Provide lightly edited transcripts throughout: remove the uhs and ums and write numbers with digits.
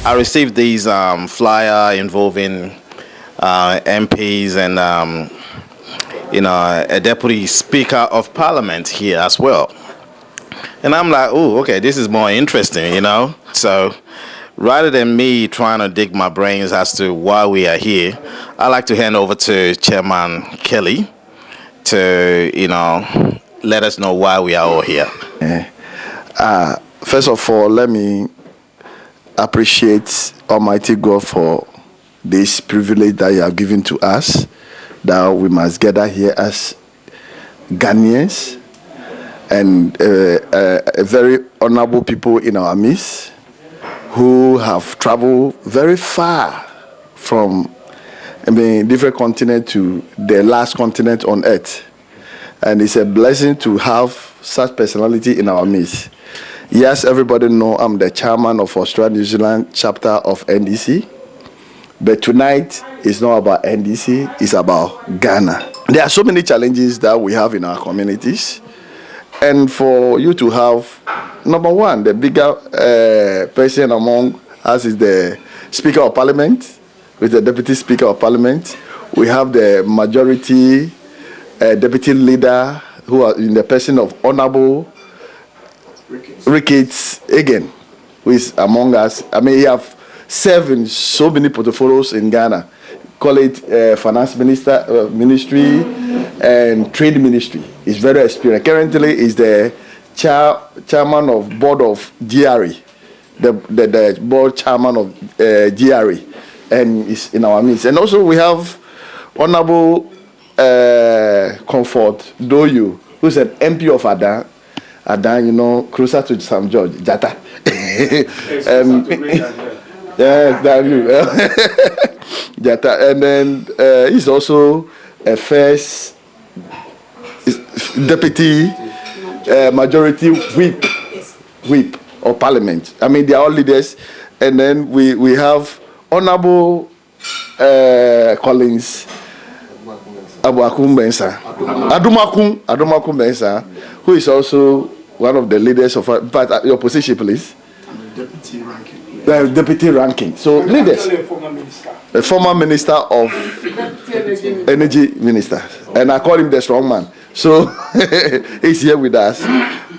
I received these flyer involving MPs and a deputy speaker of parliament here as well. And I'm like, oh, okay, this is more interesting. So rather than me trying to dig my brains as to why we are here, I like to hand over to Chairman Kelly to, let us know why we are all here. First of all, let me appreciate Almighty God for this privilege that you have given to us, that we must gather here as Ghanaians and a very honorable people in our midst who have traveled very far from different continent to the last continent on earth. And it's a blessing to have such personality in our midst. Yes, everybody know I'm the chairman of Australia New Zealand chapter of NDC. But tonight is not about NDC, it's about Ghana. There are so many challenges that we have in our communities. And for you to have, number one, the bigger person among us is the Speaker of Parliament, with the Deputy Speaker of Parliament. We have the majority deputy leader who are in the person of Honorable Ricketts again, who is among us. He have served in so many portfolios in Ghana. Call it finance ministry and trade ministry. He's very experienced. Currently, is the chairman of board of GRE, the board chairman of GRE, and is in our midst. And also we have Honorable Comfort Doyu, who's an MP of Adan, closer to St. George, Jata. Jata. And then he's also a first deputy majority whip of parliament. They are all leaders. And then we have Honorable Collins Adumakun Bensa, who is also one of the leaders of but your position, please. Deputy ranking. So leaders. A former minister of energy minister. And I call him the strong man. So he's here with us.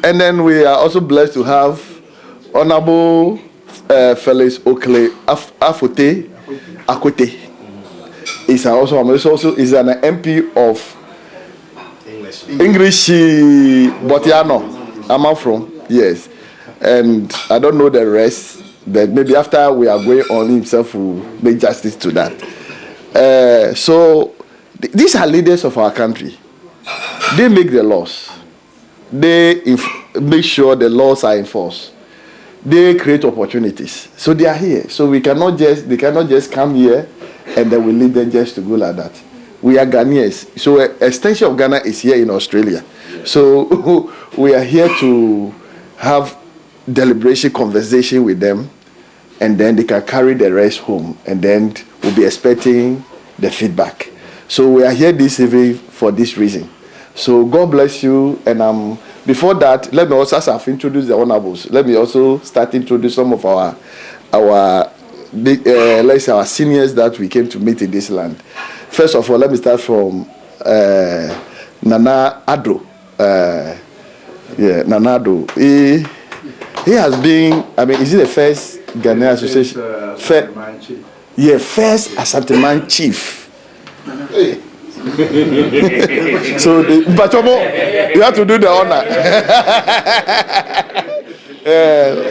And then we are also blessed to have Honorable Felix Oakley Afote Akote. Is also is an MP of English Botiano. I'm from, yes. And I don't know the rest, but maybe after we are going on, himself will make justice to that. So these are leaders of our country. They make the laws. They make sure the laws are enforced. They create opportunities. So they are here. So they cannot just come here and then we leave them just to go like that. We are Ghanaians. So an extension of Ghana is here in Australia. So we are here to have deliberation conversation with them, and then they can carry the rest home, and then we'll be expecting the feedback. So we are here this evening for this reason. So God bless you. And before that, let me also, as I've introduced the honorables, let me also start introduce some of our let's say our seniors that we came to meet in this land. First of all, let me start from Nana Addo. Nana Addo. He has been, is he the first Ghanaian association? First Ashanti chief. So, Batomo, you have to do the honor.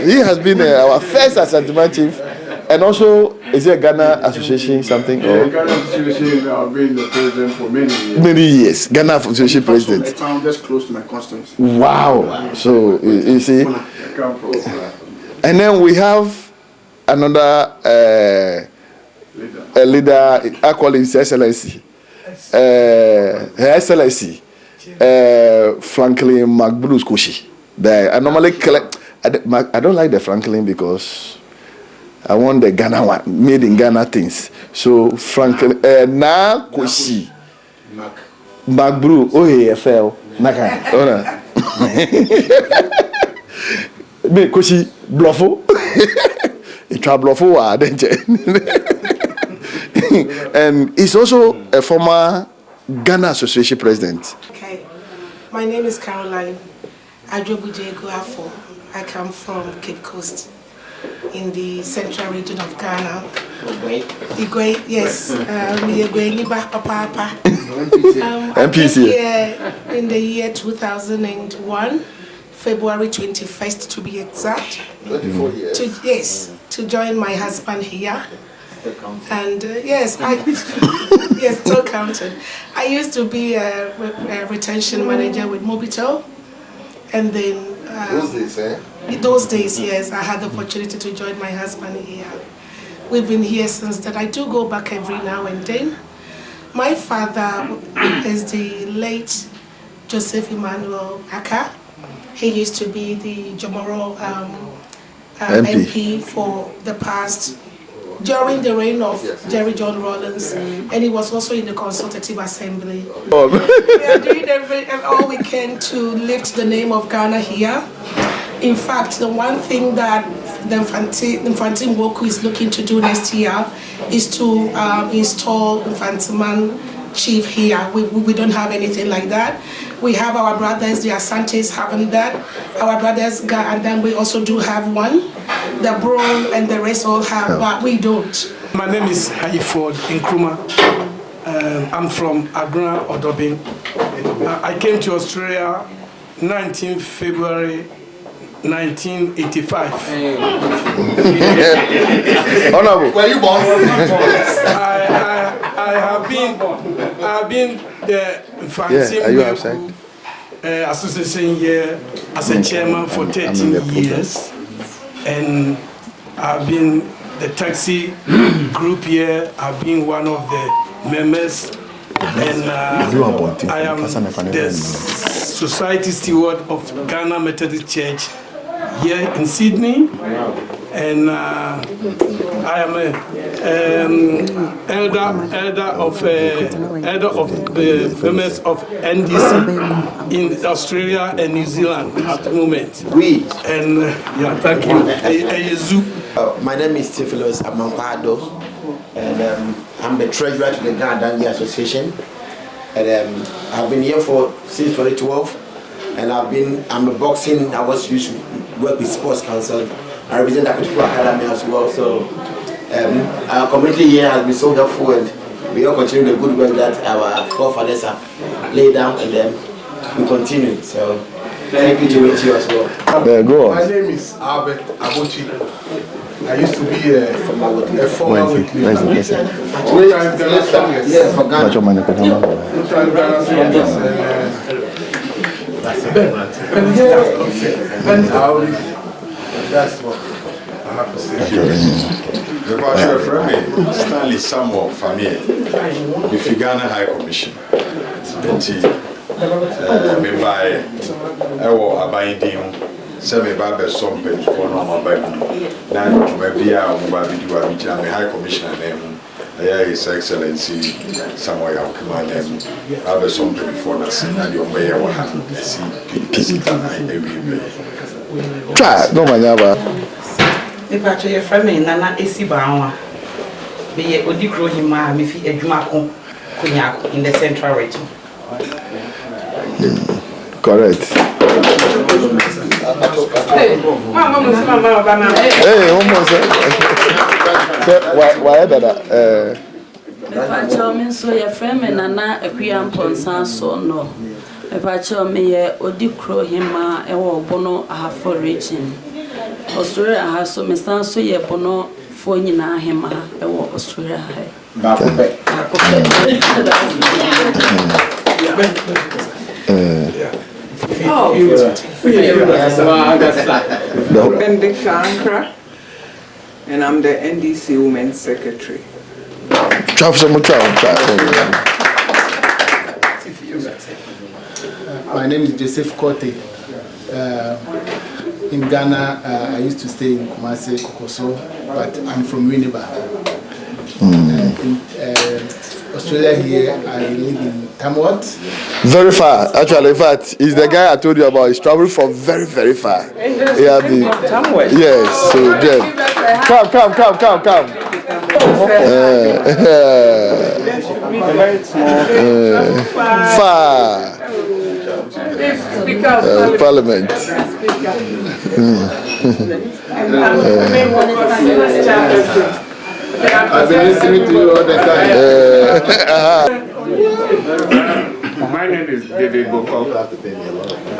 He has been our first Ashanti chief. And also, is it a Ghana Association something? Yeah, Ghana Association, I've been the president for many years. Many years. Ghana Association president. A town just close to my constituency. Wow. So, you see. And then we have another leader, I call him His Excellency. Her Excellency, Franklin McBruce Koshi. I normally collect, I don't like the Franklin because I want the Ghana one, made in Ghana things. So Franklin, na Koshi, McBruce, OAFL, Naka, Koshi, Bluffo. Trablofo, and he's also a former Ghana Association president. Okay, my name is Caroline Adjobujeguafo. I come from Cape Coast in the central region of Ghana. Igwe, yes. I've been here in the year 2001, February 21st to be exact. 24 years. Yes, to join my husband here. And yes, yes, still counted. I used to be a retention manager with Mobito, and then Those days, eh? those days, yes, I had the opportunity to join my husband here. We've been here since that. I do go back every now and then. My father is the late Joseph Emmanuel Aka. He used to be the Jomoro MP for the past, during the reign of Jerry John Rawlings, and he was also in the Consultative Assembly. We are doing all we can to lift the name of Ghana here. In fact, the one thing that the Infantine Woku is looking to do next year is to install Infantiman Chief here. We don't have anything like that. We have our brothers, the Asantes, having that. Our brothers, and then we also do have one. The Bro and the rest all have, but we don't. My name is Haiford Nkrumah. I'm from Agra, Odobin. I came to Australia 19 February 1985. Honorable. Were you born? I have been the Infantine Association here as a chairman for 13 years, and I've been the taxi group here. I've been one of the members, and I am the society steward of Ghana Methodist Church here in Sydney, and I am elder of the members of NDC in Australia and New Zealand at the moment. And yeah, thank you. My name is Theophilus Amampado, and I'm the treasurer to the Ghana Dandy Association, and I've been here since 2012. And I'm a boxing. I was used to work with Sports Council. I represent the Akutiku Academy as well. So our community here has been so helpful, and we all continue the good work that our forefathers have laid down, and then we continue. So thank you to meet you as well. There, go on. My name is Albert Abochi. I used to be a former with me. Yes, for Ghana. That's what I have to say. Because you're from me, Stanley Samuel Family, the Ghana High Commission. Me by Ewo Abiding, Semi Babel Sompage for no Bible. Now, maybe I will be a High Commissioner name. His Excellency Samuel Command Babel Sompage before the Senate, your mayor will have Try, no manyaba. If I tell your friend, Nana Esi Bawa, be a Odikro Hima, Mifi Edumako, Kunyak in the central region. Correct. Hey, almost. Why that? If I tell me so, your friend, Nana, a Krian Ponsan, so no. If I tell me, Odikro Hima, a Bono, a half for region. Australia has so Mr. So ye Bono for Nina Hima, a Australia high. And I'm the NDC Women's Secretary. My name is Joseph Kote. In Ghana, I used to stay in Kumasi, Kokoso, but I'm from Winneba. In Australia here, I live in Tamworth. Very far, actually. In fact, he's the guy I told you about. He's traveled from very, very far. Tamworth? Yes, so yeah. Come. Far. Parliament. I've been listening to you all the time. My name is David Boko.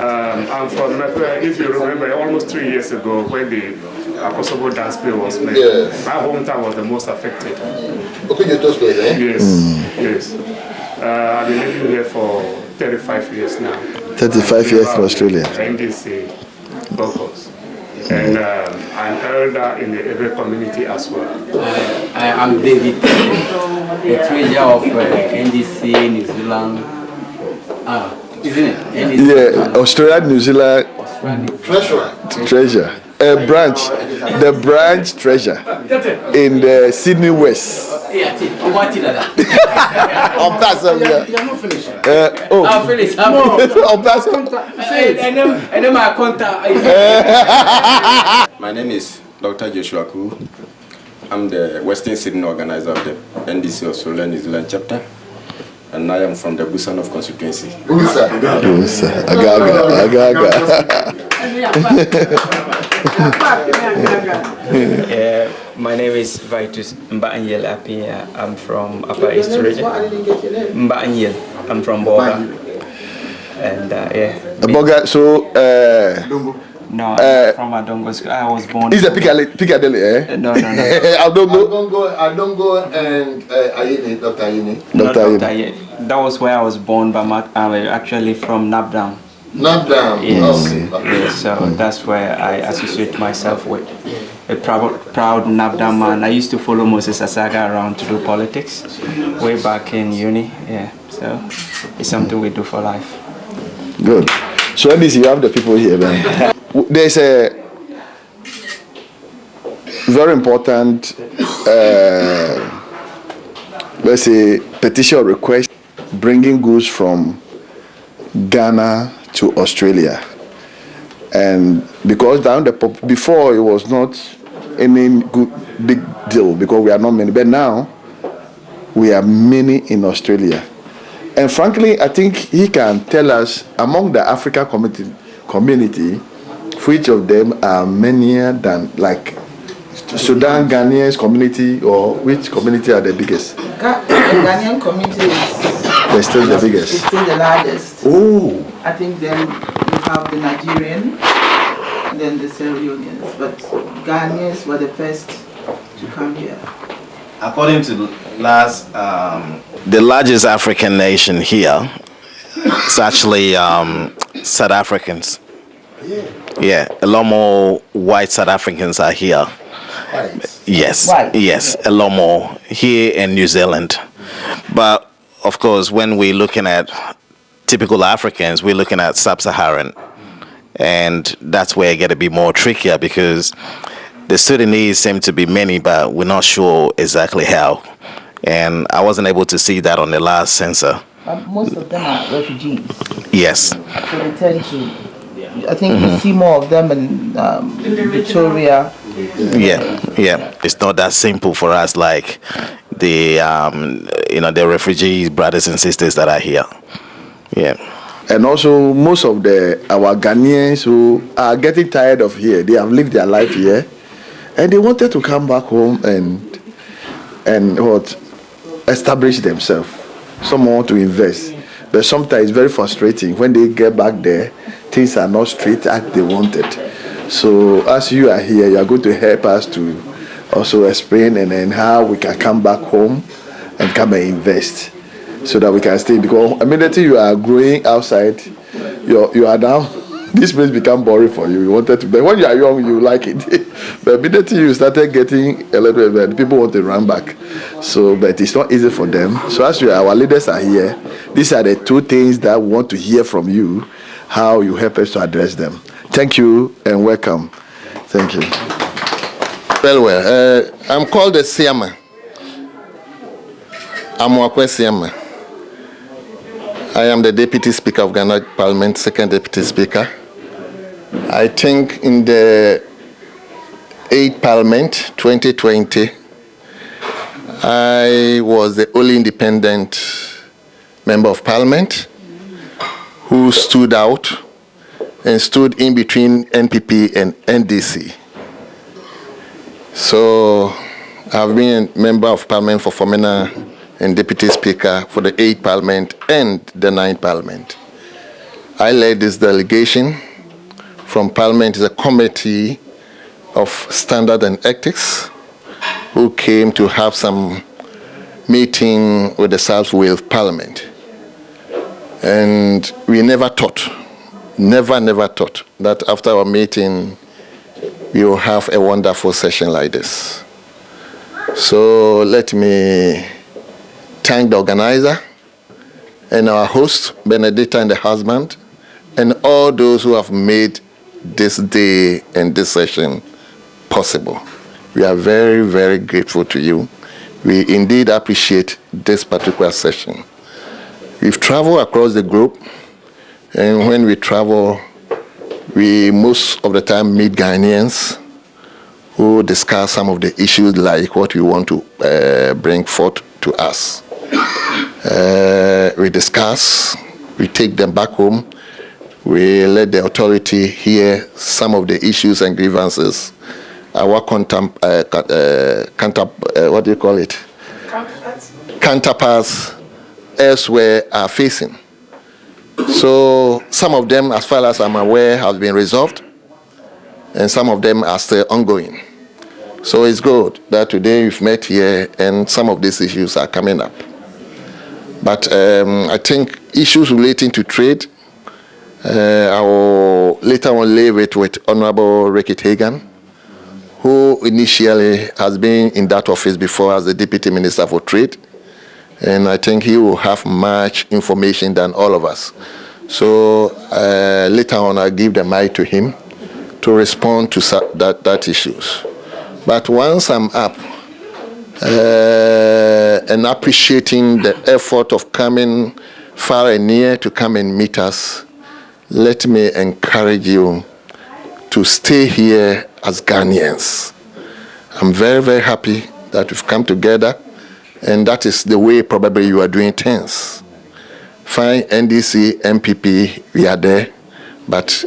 I'm from, if you remember, almost 3 years ago when the Kosovo dance play was made. Yes. My hometown was the most affected. Okay, you told me, eh? Yes. I've been living here for 35 years now. 35 years in Australia. NDC Bokos. And I'm elder in the Ebe community as well. I'm David, the treasurer of NDC New Zealand. Isn't it? NDC Yeah, Australia, New Zealand. Treasure. A branch, the branch treasure in the Sydney West. Yeah, what did I On Passom, yeah. You're not finished. I'll finish. On Passom. I know my contact. My name is Dr. Joshua Koo. I'm the Western Sydney organizer of the NDC Australia New Zealand chapter. And I am from the Busanov constituency. Agaga. My name is Vitus Mbanyel Apia. I'm from Upper East Region. Mbanyel. I'm from Boga. And Boga, so no, I'm from Adongo. I was born. Is a Piccadilly, eh? No. Adongo and Ayini, Dr. Ayini. Dr. Ayini. That was where I was born, but I'm actually from Napdown. Napdown. Yes. Okay. Yes. So that's where I associate myself with. A proud Napdown man. I used to follow Moses Asaga around to do politics way back in uni. Yeah. So it's something we do for life. Good. So at least you have the people here, man. There's a very important, let's say, petition request bringing goods from Ghana to Australia. And because before it was not any big deal because we are not many, but now we are many in Australia. And frankly, I think he can tell us among the Africa community, which of them are many than like Sudan, Ghanaians community, or which community are the biggest? The Ghanaian community is still the biggest. It's still the largest. Oh. I think then you have the Nigerian, and then the Sierra Leoneans, but Ghanaians were the first to come here. According to the largest African nation here, it's actually South Africans. Yeah, a lot more white South Africans are here. Yes, yes, a lot more here in New Zealand. But of course, when we're looking at typical Africans, we're looking at sub-Saharan, and that's where it get to be more trickier because the Sudanese seem to be many, but we're not sure exactly how. And I wasn't able to see that on the last census. But most of them are refugees. Yes. So they tend to. I think you see more of them in Victoria. Yeah. It's not that simple for us like the the refugee brothers and sisters that are here. Yeah. And also most of our Ghanaians who are getting tired of here, they have lived their life here and they wanted to come back home and establish themselves. Some want to invest. But sometimes it's very frustrating when they get back there, things are not straight as they wanted. So as you are here, you are going to help us to also explain and then how we can come back home and come and invest so that we can stay. Because immediately you are growing outside, you are now, this place become boring for you. You wanted to, but when you are young, you like it. But immediately you started getting a little bit, people want to run back. So, but it's not easy for them. So as our leaders are here, these are the two things that we want to hear from you, how you help us to address them. Thank you and welcome. Thank you. Well, I'm called the Siama. I'm Wakwe Siama. I am the Deputy Speaker of Ghana Parliament, second Deputy Speaker. I think in the 8th Parliament, 2020, I was the only independent member of Parliament who stood out and stood in between NPP and NDC. So I've been a member of Parliament for Fomena and Deputy Speaker for the 8th Parliament and the 9th Parliament. I led this delegation from Parliament is a committee of standard and ethics who came to have some meeting with the South Wales Parliament. And we never thought that after our meeting we will have a wonderful session like this. So let me thank the organizer and our host, Benedicta and the husband, and all those who have made this day and this session possible. We are very, very grateful to you. We indeed appreciate this particular session. We've traveled across the globe, and when we travel, we most of the time meet Ghanaians who discuss some of the issues like what we want to bring forth to us. We discuss, we take them back home, we let the authority hear some of the issues and grievances our counterparts elsewhere are facing. So some of them, as far as I'm aware, have been resolved, and some of them are still ongoing. So it's good that today we've met here and some of these issues are coming up. But I think issues relating to trade, I will later on leave it with Honorable Ricky Hagan, who initially has been in that office before as the Deputy Minister for Trade. And I think he will have much information than all of us. So later on, I'll give the mic to him to respond to that issues. But once I'm up and appreciating the effort of coming far and near to come and meet us, let me encourage you to stay here as Ghanaians. I'm very, very happy that we've come together, and that is the way probably you are doing things. Fine, NDC, MPP, we are there, but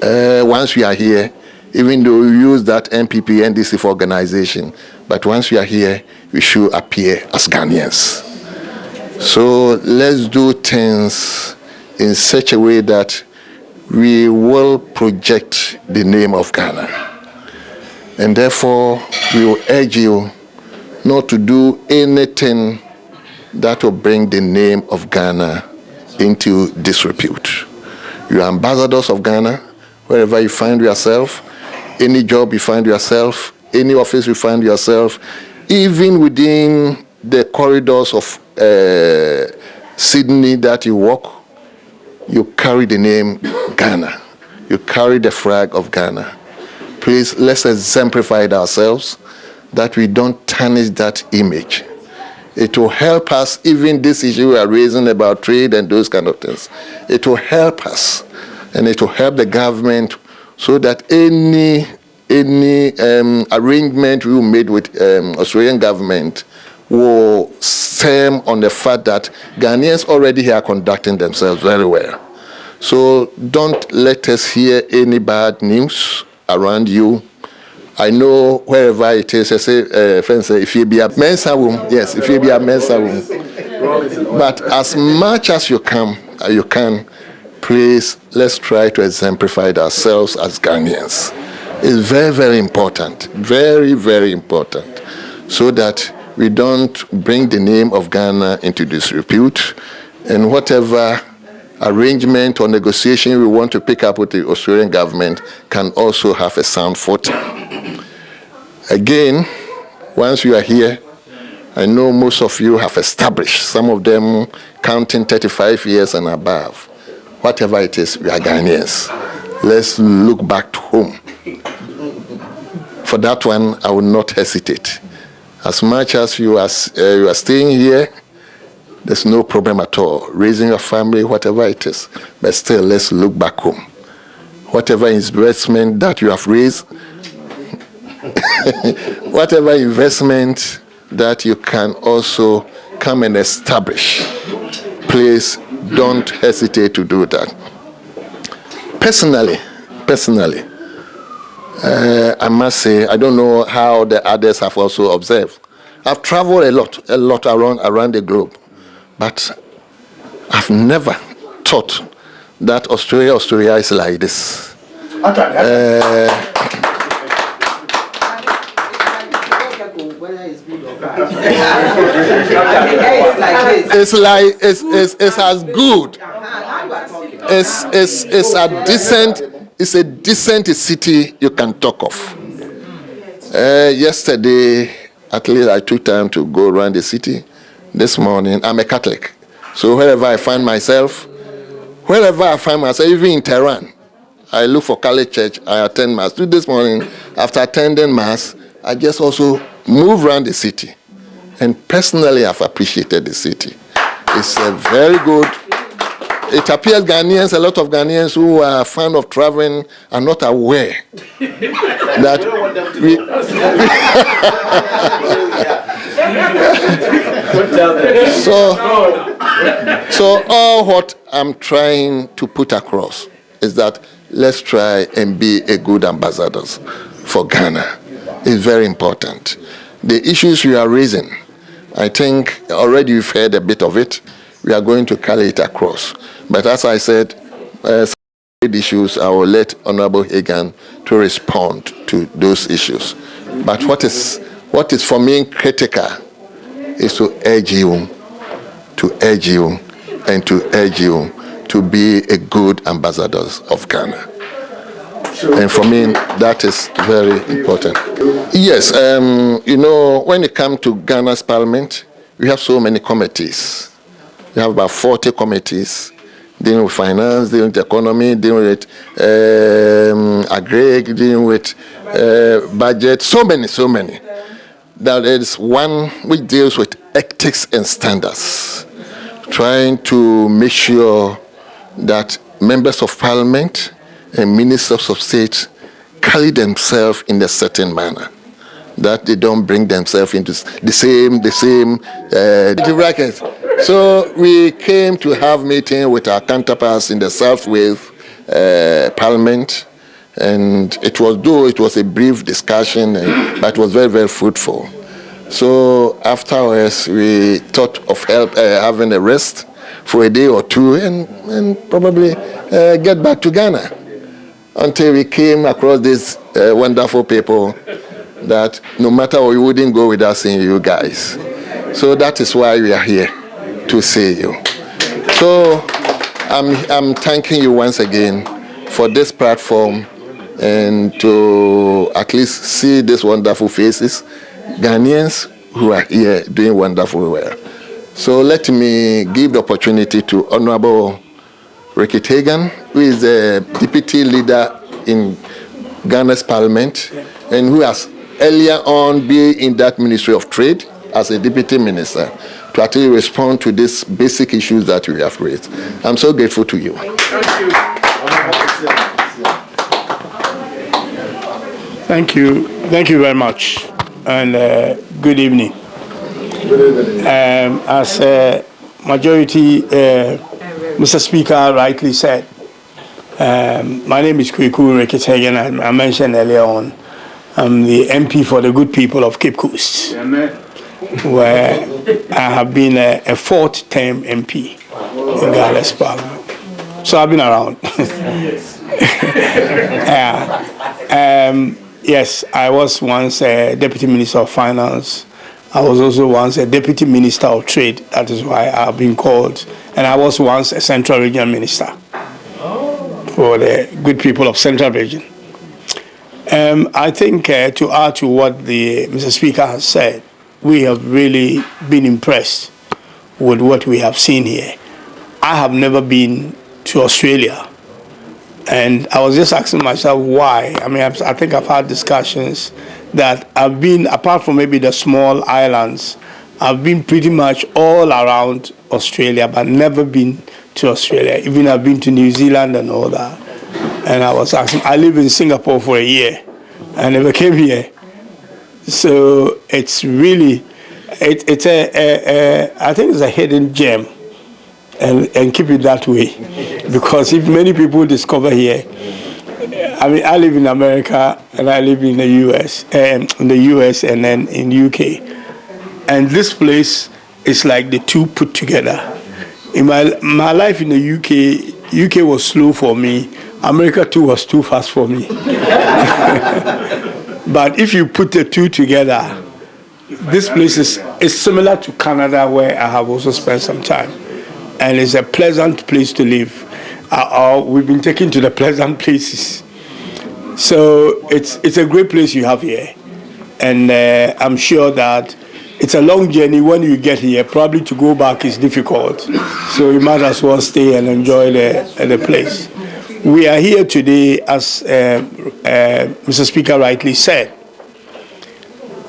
once we are here, even though we use that MPP, NDC for organization, but once we are here, we should appear as Ghanaians. So let's do things in such a way that we will project the name of Ghana. And therefore, we will urge you not to do anything that will bring the name of Ghana into disrepute. You are ambassadors of Ghana, wherever you find yourself, any job you find yourself, any office you find yourself, even within the corridors of Sydney that you walk, you carry the name Ghana. You carry the flag of Ghana. Please, let's exemplify ourselves that we don't tarnish that image. It will help us, even this issue we are raising about trade and those kind of things. It will help us, and it will help the government so that any arrangement we made with Australian government will stem on the fact that Ghanaians already are conducting themselves very well. So don't let us hear any bad news around you. I know wherever it is, I say, friends, if you be a Mensa room, yes, if you be a Mensa room. But as much as you can, please, let's try to exemplify ourselves as Ghanaians. It's very, very important, very, very important, so that we don't bring the name of Ghana into disrepute, and whatever arrangement or negotiation we want to pick up with the Australian government can also have a sound footing. Again, once you are here, I know most of you have established, some of them counting 35 years and above. Whatever it is, we are Ghanaians. Let's look back to home. For that one, I will not hesitate. As much as you are staying here, there's no problem at all. Raising your family, whatever it is. But still, let's look back home. Whatever investment that you have raised, whatever investment that you can also come and establish, please don't hesitate to do that. Personally, I must say, I don't know how the others have also observed. I've traveled a lot around the globe, but I've never thought that Australia is like this. It's as good. It's a decent city you can talk of. Yesterday, at least I took time to go around the city. This morning, I'm a Catholic, so wherever I find myself, even in Tehran, I look for Catholic church. I attend mass. This morning, after attending mass, I just also move around the city, and personally, I've appreciated the city. It's a very good. It appears Ghanaians, a lot of Ghanaians who are fond of traveling, are not aware that so all what I'm trying to put across is that let's try and be a good ambassadors for Ghana. It's very important. The issues we are raising, I think already you've heard a bit of it. We are going to carry it across. But as I said, some issues, I will let Honorable Hagan to respond to those issues. But what is for me critical is to urge you to be a good ambassadors of Ghana. And for me, that is very important. Yes, when it comes to Ghana's parliament, we have so many committees. We have about 40 committees dealing with finance, dealing with economy, dealing with agri, dealing with budget, so many. There is one which deals with ethics and standards, trying to make sure that members of parliament and ministers of state carry themselves in a certain manner, that they don't bring themselves into the same bracket. So we came to have meeting with our counterparts in the South Wales Parliament, and it was a brief discussion, but it was very, very fruitful. So afterwards, we thought of having a rest for a day or two and probably get back to Ghana, until we came across these wonderful people that no matter what, we wouldn't go without seeing you guys. So that is why we are here, to see you. So I'm thanking you once again for this platform and to at least see these wonderful faces, Ghanaians who are here doing wonderfully well. So let me give the opportunity to Honorable Ricky Hagan, who is the deputy leader in Ghana's parliament and who has earlier on been in that Ministry of Trade as a deputy minister, to actually respond to these basic issues that we have raised. I'm so grateful to you. Thank you. Thank you very much. And good evening. As majority, Mr. Speaker rightly said, my name is Kweku Ricky Hagan. I mentioned earlier on, I'm the MP for the good people of Cape Coast, where I have been a fourth-term MP in Ghana's Parliament. So I've been around. Yes, I was once a Deputy Minister of Finance. I was also once a Deputy Minister of Trade. That is why I've been called. And I was once a Central Region Minister for the good people of Central Region. I think to add to what Mr. Speaker has said, we have really been impressed with what we have seen here. I have never been to Australia, and I was just asking myself why. I mean, I think I've had discussions that I've been, apart from maybe the small islands, I've been pretty much all around Australia, but never been to Australia. Even I've been to New Zealand and all that. And I was asking, I lived in Singapore for a year. I never came here. So it's really, it's I think it's a hidden gem, and keep it that way, because if many people discover here, I mean, I live in America and I live in the U.S. and then in UK, and this place is like the two put together. In my life in the UK was slow for me. America too was too fast for me. But if you put the two together, this place is similar to Canada, where I have also spent some time, and it's a pleasant place to live. We've been taken to the pleasant places, so it's a great place you have here, and I'm sure that it's a long journey. When you get here, probably to go back is difficult, so you might as well stay and enjoy the place. We are here today, as Mr. Speaker rightly said,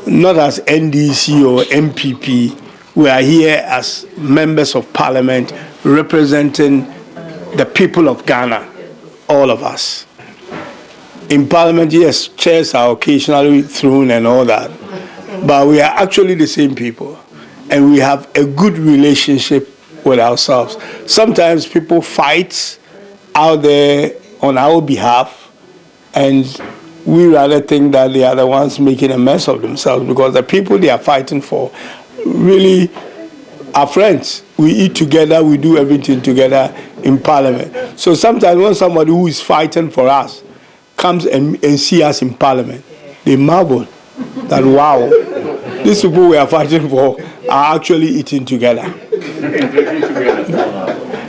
not as NDC or MPP. We are here as members of Parliament representing the people of Ghana, all of us. In Parliament, yes, chairs are occasionally thrown and all that, but we are actually the same people, and we have a good relationship with ourselves. Sometimes people fight out there on our behalf, and we rather think that they are the ones making a mess of themselves, because the people they are fighting for really are friends. We eat together, we do everything together in Parliament. So sometimes when somebody who is fighting for us comes and see us in Parliament, they marvel that, wow, these people we are fighting for are actually eating together.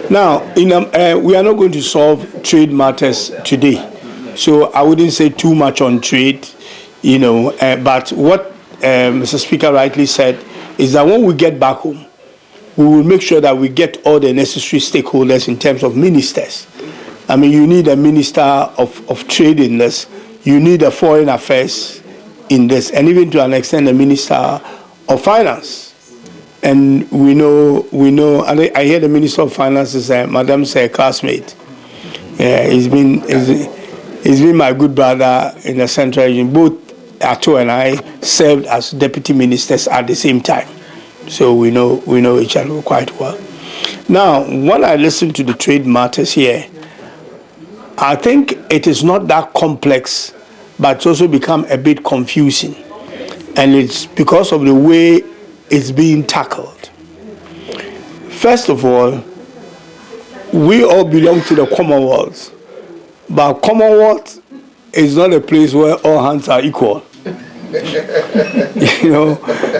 Now, we are not going to solve trade matters today, so I wouldn't say too much on trade, but what Mr. Speaker rightly said is that when we get back home, we will make sure that we get all the necessary stakeholders in terms of ministers. I mean, you need a minister of trade in this, you need a foreign affairs in this, and even to an extent a minister of finance. And we know, and I hear the Minister of Finance is Madam's classmate. He's been my good brother in the Central Region. Both Ato and I served as deputy ministers at the same time, so we know each other quite well. Now, when I listen to the trade matters here, I think it is not that complex, but it's also become a bit confusing, and it's because of the way it's being tackled. First of all, we all belong to the Commonwealth, but Commonwealth is not a place where all hands are equal.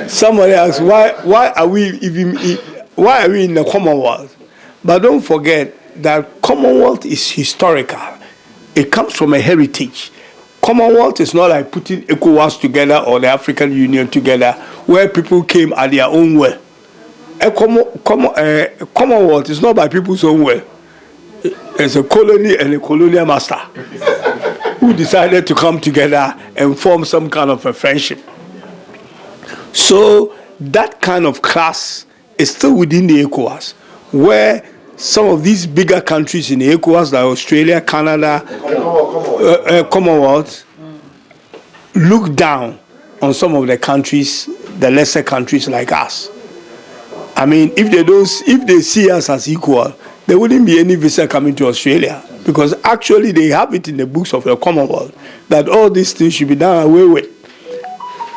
Somebody asks, why are we in the Commonwealth? But don't forget that Commonwealth is historical. It comes from a heritage. Commonwealth is not like putting ECOWAS together or the African Union together, where people came at their own will. Commonwealth is not by people's own will. It's a colony and a colonial master who decided to come together and form some kind of a friendship. So that kind of class is still within the ECOWAS, where some of these bigger countries in the ECOWAS, like Australia, Canada, Commonwealth, look down on some of the countries, the lesser countries like us. I mean, if they see us as equal, there wouldn't be any visa coming to Australia, because actually they have it in the books of the Commonwealth that all these things should be done away with.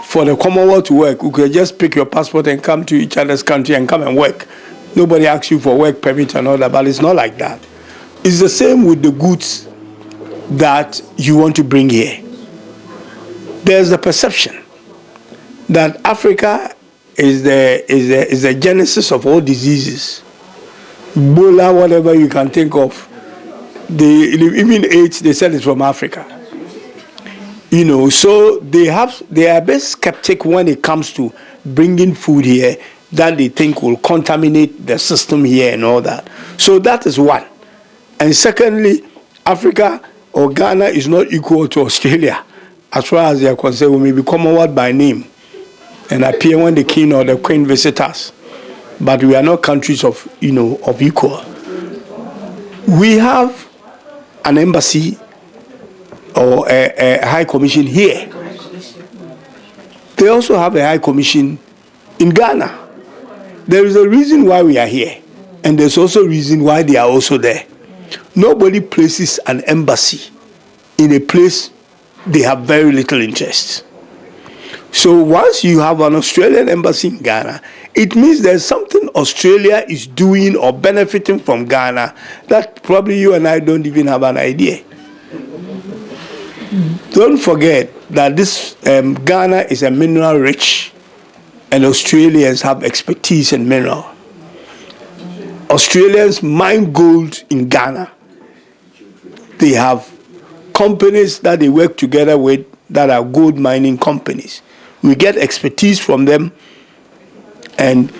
For the Commonwealth to work, you could just pick your passport and come to each other's country and come and work. Nobody asks you for work permit and all that, but it's not like that. It's the same with the goods that you want to bring here. There's the perception that Africa is the genesis of all diseases. Ebola, whatever you can think of. Even AIDS, they said it's from Africa. So they are a bit skeptic when it comes to bringing food here that they think will contaminate the system here and all that. So that is one. And secondly, Africa or Ghana is not equal to Australia as far as they are concerned. We may be Commonwealth by name and appear when the king or the queen visit us, but we are not countries of equal. We have an embassy or a high commission here. they also have a high commission in Ghana. There is a reason why we are here, and there's also a reason why they are also there. Nobody places an embassy in a place they have very little interest. So once you have an Australian embassy in Ghana, it means there's something Australia is doing or benefiting from Ghana that probably you and I don't even have an idea. Don't forget that this Ghana is a mineral rich, and Australians have expertise in mineral. Australians mine gold in Ghana. They have companies that they work together with that are gold mining companies. We get expertise from them and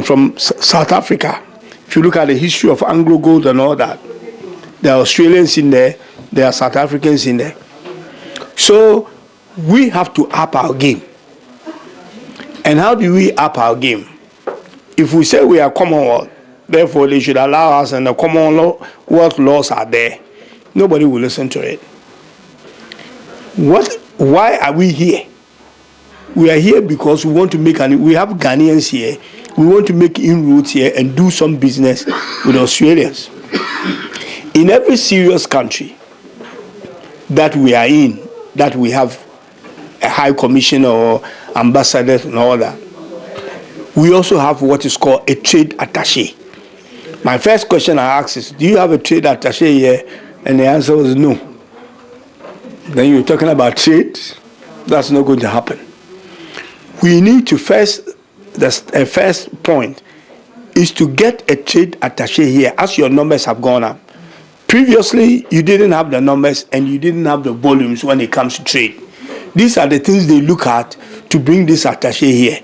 from South Africa. If you look at the history of Anglo Gold and all that, there are Australians in there, there are South Africans in there. So we have to up our game. And how do we up our game? If we say we are Commonwealth, therefore they should allow us and the Commonwealth laws are there, nobody will listen to it. Why are we here? We are here because we want to make we have Ghanaians here. We want to make inroads here and do some business with Australians. In every serious country that we are in, that we have a high commissioner or ambassador and all that, we also have what is called a trade attaché. My first question I ask is, do you have a trade attaché here? And the answer was no. Then you're talking about trade? That's not going to happen. We need to first point is to get a trade attaché here as your numbers have gone up. Previously, you didn't have the numbers and you didn't have the volumes when it comes to trade. These are the things they look at to bring this attaché here.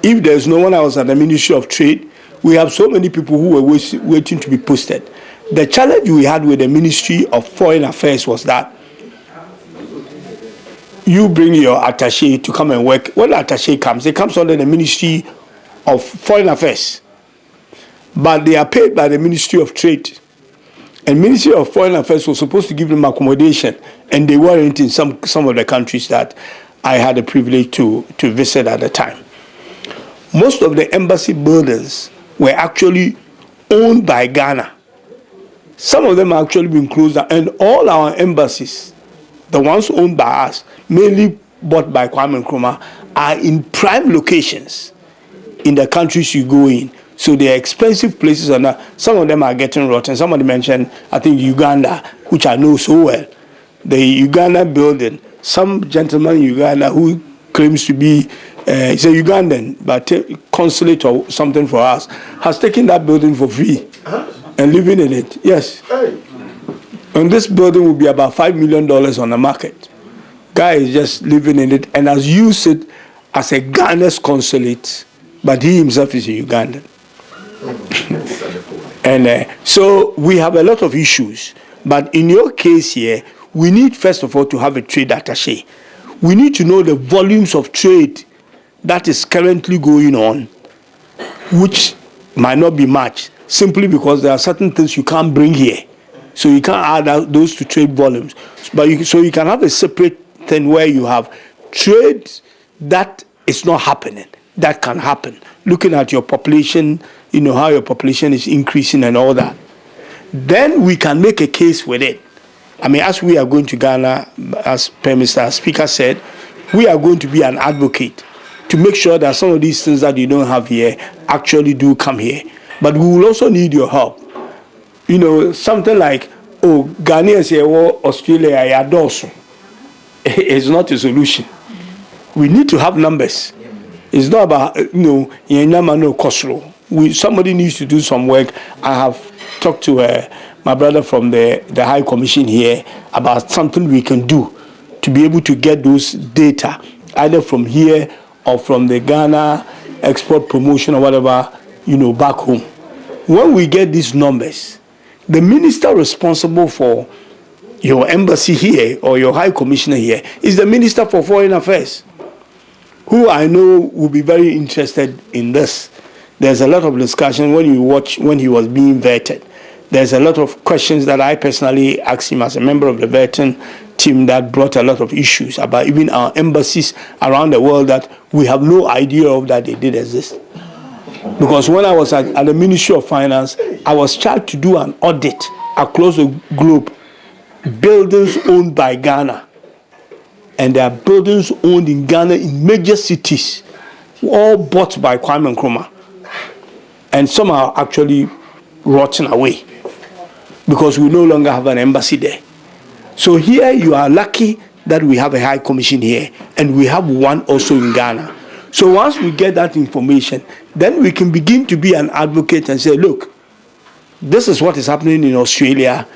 If there's no one else at the Ministry of Trade, we have so many people who were waiting to be posted. The challenge we had with the Ministry of Foreign Affairs was that you bring your attaché to come and work. When the attaché comes, it comes under the Ministry of Foreign Affairs. But they are paid by the Ministry of Trade. And Ministry of Foreign Affairs was supposed to give them accommodation, and they weren't in some of the countries that I had the privilege to visit at the time. Most of the embassy buildings were actually owned by Ghana. Some of them are actually being closed down, and all our embassies, the ones owned by us, mainly bought by Kwame Nkrumah, are in prime locations in the countries you go in. So they are expensive places, and some of them are getting rotten. Somebody mentioned, I think, Uganda, which I know so well. The Uganda building, some gentleman in Uganda who claims to be, he's a Ugandan, but consulate or something for us, has taken that building for free and living in it. Yes. And this building will be about $5 million on the market. Guy is just living in it and has used it as a Ghana's consulate, but he himself is a Ugandan. And so we have a lot of issues. But in your case here, we need first of all to have a trade attaché. We need to know the volumes of trade that is currently going on, which might not be much, simply because there are certain things you can't bring here. So you can't add those to trade volumes. But so you can have a separate thing where you have trade that is not happening, that can happen. Looking at your population, you know, how your population is increasing and all that. Then we can make a case with it. I mean, as we are going to Ghana, as Mr. Speaker said, we are going to be an advocate to make sure that some of these things that you don't have here actually do come here. But we will also need your help. You know, something like, oh, Ghanaians here or Australia are also. It's not a solution. We need to have numbers. It's not about, you know, somebody needs to do some work. I have talked to my brother from the High Commission here about something we can do to be able to get those data, either from here or from the Ghana export promotion or whatever, you know, back home. When we get these numbers, the minister responsible for your embassy here or your High Commissioner here is the Minister for Foreign Affairs, who I know will be very interested in this. There's a lot of discussion when you watch when he was being vetted. There's a lot of questions that I personally asked him as a member of the vetting team that brought a lot of issues about even our embassies around the world that we have no idea of that they did exist. Because when I was at the Ministry of Finance, I was charged to do an audit across the globe, buildings owned by Ghana. And there are buildings owned in Ghana in major cities, all bought by Kwame Nkrumah. And some are actually rotting away because we no longer have an embassy there. So here you are lucky that we have a high commission here, and we have one also in Ghana. So once we get that information, then we can begin to be an advocate and say, look, this is what is happening in Australia.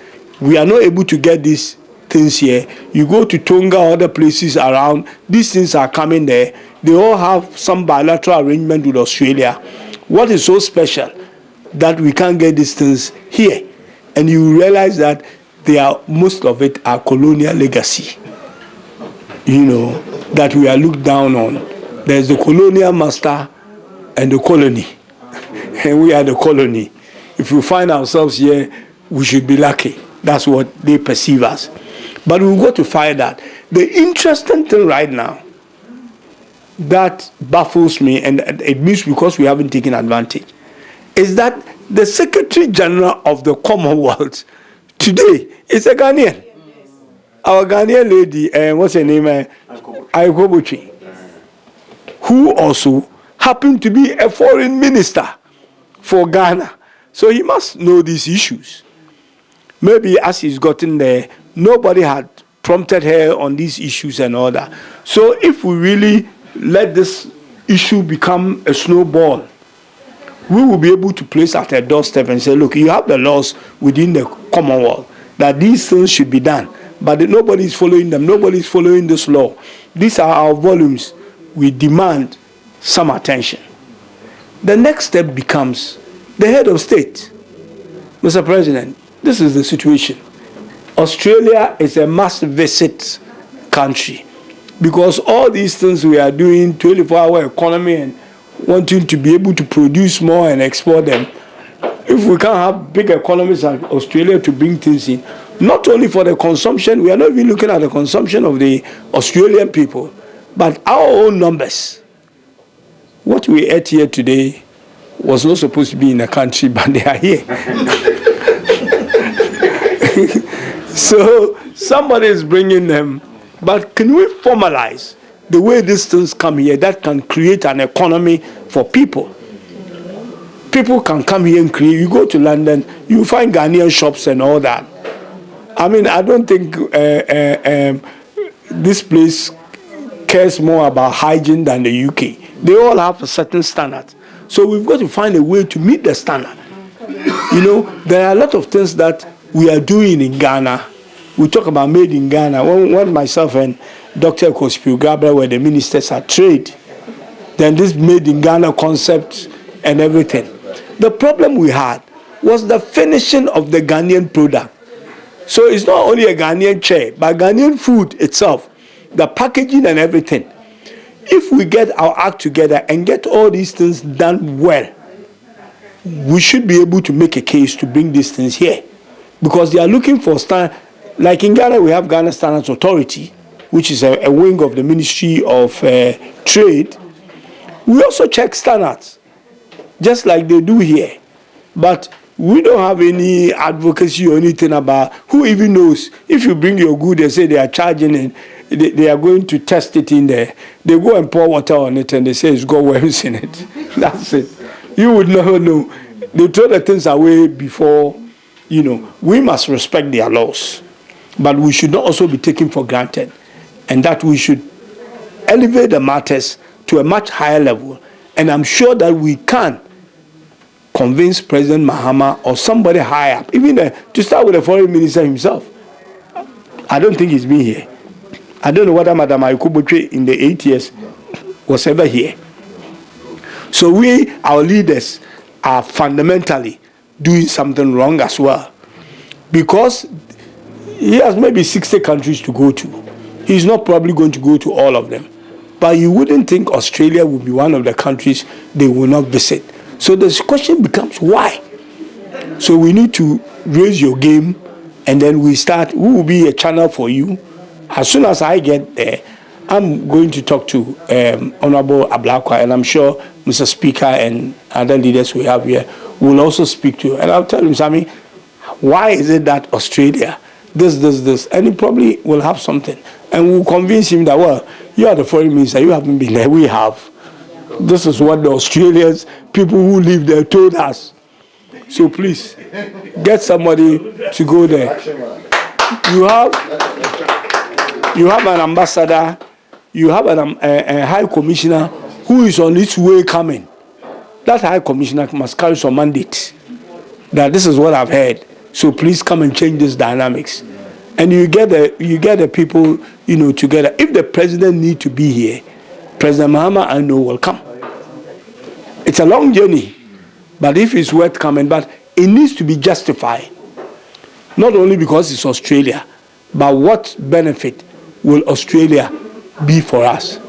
We are not able to get these things here. You go to Tonga or other places around, these things are coming there. They all have some bilateral arrangement with Australia. What is so special that we can't get these things here? And you realize that most of it are colonial legacy, that we are looked down on. There's the colonial master and the colony, and we are the colony. If we find ourselves here, we should be lucky. That's what they perceive us. But we've got to find that. The interesting thing right now that baffles me, and it means because we haven't taken advantage, is that the Secretary General of the Commonwealth today is a Ghanaian. Our Ghanaian lady, what's her name? Ayukobuchi, who also happened to be a foreign minister for Ghana. So he must know these issues. Maybe as he's gotten there, nobody had prompted her on these issues and all that. So if we really let this issue become a snowball, we will be able to place at a doorstep and say, look, you have the laws within the Commonwealth that these things should be done, but nobody is following them. Nobody is following this law. These are our volumes. We demand some attention. The next step becomes the head of state. Mr. President, this is the situation. Australia is a must-visit country because all these things we are doing, 24-hour economy and wanting to be able to produce more and export them, if we can't have big economies like Australia to bring things in, not only for the consumption, we are not even looking at the consumption of the Australian people, but our own numbers. What we ate here today was not supposed to be in the country, but they are here. So somebody is bringing them, but can we formalize the way these things come here that can create an economy for people? People can come here and create. You go to London, you find Ghanaian shops and all that. I mean, I don't think this place cares more about hygiene than the UK. They all have a certain standard. So we've got to find a way to meet the standard. There are a lot of things that we are doing in Ghana. We talk about made in Ghana. When myself and Dr. Kosipio Gabra were the ministers at trade, then this made in Ghana concept and everything. The problem we had was the finishing of the Ghanaian product. So it's not only a Ghanaian chair, but Ghanaian food itself, the packaging and everything. If we get our act together and get all these things done well, we should be able to make a case to bring these things here. Because they are looking for standard. Like in Ghana, we have Ghana Standards Authority, which is a wing of the Ministry of Trade. We also check standards, just like they do here. But we don't have any advocacy or anything about who even knows. If you bring your good, they say they are charging and they are going to test it in there. They go and pour water on it and they say it's got worms in it. That's it. You would never know. They throw the things away before, we must respect their laws. But we should not also be taken for granted. And that we should elevate the matters to a much higher level. And I'm sure that we can convince President Mahama or somebody high up, even to start with the foreign minister himself. I don't think he's been here. I don't know whether Madam Ayukobuchi in the 8 years was ever here. So our leaders, are fundamentally doing something wrong as well. Because he has maybe 60 countries to go to. He's not probably going to go to all of them. But you wouldn't think Australia would be one of the countries they will not visit. So the question becomes, why? So we need to raise your game, and then we will be a channel for you As soon as I get there, I'm going to talk to Honorable Ablakwa, and I'm sure Mr. Speaker and other leaders we have here will also speak to you. And I'll tell him, Sammy, why is it that Australia, this, and he probably will have something. And we'll convince him that, well, you are the foreign minister, you haven't been there, we have. This is what the Australians, people who live there, told us. So please, get somebody to go there. You have an ambassador, you have a high commissioner who is on its way coming. That high commissioner must carry some mandate. That this is what I've heard. So please come and change this dynamics. And you get the people, together. If the president need to be here, President Mahama, I know, will come. It's a long journey, but if it's worth coming, but it needs to be justified. Not only because it's Australia, but what benefit will Australia be for us?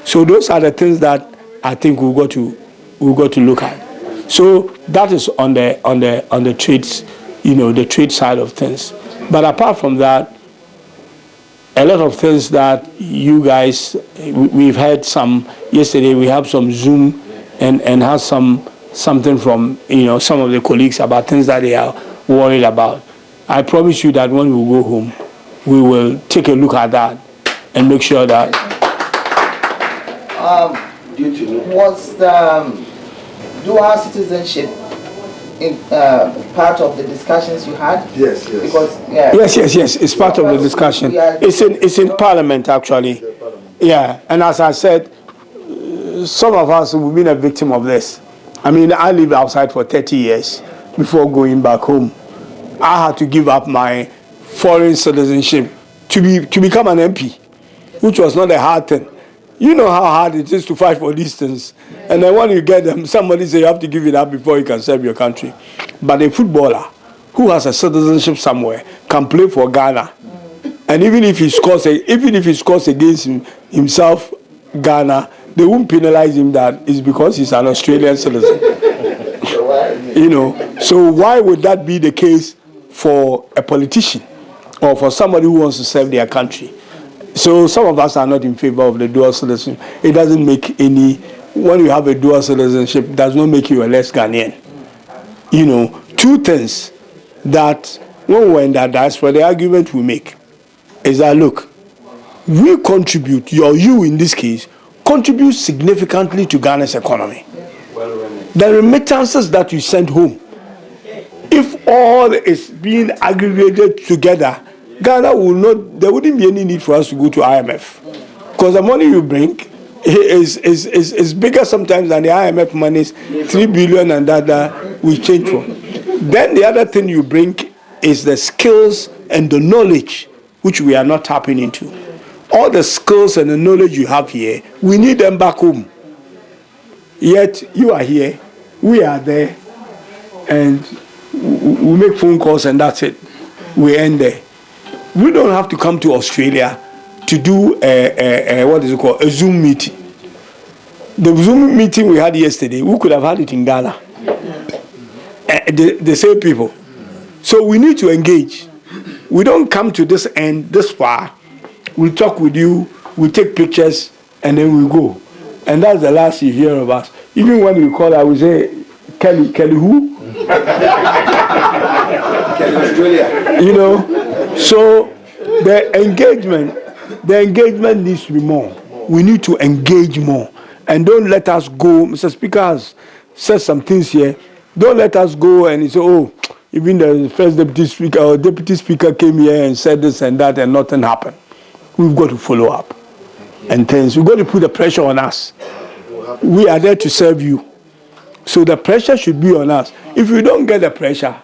So those are the things that I think we've got to look at. So that is on the trades, the trade side of things. But apart from that, a lot of things that you guys, we've had some yesterday. We have some Zoom and have something from some of the colleagues about things that they are worried about. I promise you that when we go home, we will take a look at that and make sure that. Was the dual citizenship in part of the discussions you had? Yes. Because Yes. It's part of the discussion. It's in Parliament actually. Yeah, and as I said, some of us have been a victim of this. I mean, I lived outside for 30 years before going back home. I had to give up my foreign citizenship to become an MP, which was not a hard thing. You know how hard it is to fight for these things. And then when you get them, somebody say you have to give it up before you can serve your country. But a footballer who has a citizenship somewhere can play for Ghana. And even if he scores against himself, Ghana, they won't penalize him that it's because he's an Australian citizen. So why would that be the case for a politician or for somebody who wants to serve their country? So some of us are not in favor of the dual citizenship. It doesn't make any, when you have a dual citizenship, it does not make you a less Ghanaian. Two things that when we were in that diaspora, the argument we make is that, look, we contribute, you in this case, contribute significantly to Ghana's economy. The remittances that you send home, if all is being aggregated together, Ghana there wouldn't be any need for us to go to IMF. Because the money you bring is bigger sometimes than the IMF money, 3 billion and that we change from. Then the other thing you bring is the skills and the knowledge, which we are not tapping into. All the skills and the knowledge you have here, we need them back home. Yet you are here, we are there, and we make phone calls and that's it. We end there. We don't have to come to Australia to do a Zoom meeting. The Zoom meeting we had yesterday, we could have had it in Ghana. The same people. So we need to engage. We don't come to this end this far. We talk with you, we take pictures, and then we go. And that's the last you hear of us. Even when we call, I will say, Kelly who? Kelly Australia. So the engagement needs to be more. We need to engage more. And don't let us go. Mr. Speaker has said some things here. Don't let us go and say, even the first deputy speaker or deputy speaker came here and said this and that and nothing happened. We've got to follow up. And things, we've got to put the pressure on us. We are there to serve you. So the pressure should be on us. If we don't get the pressure,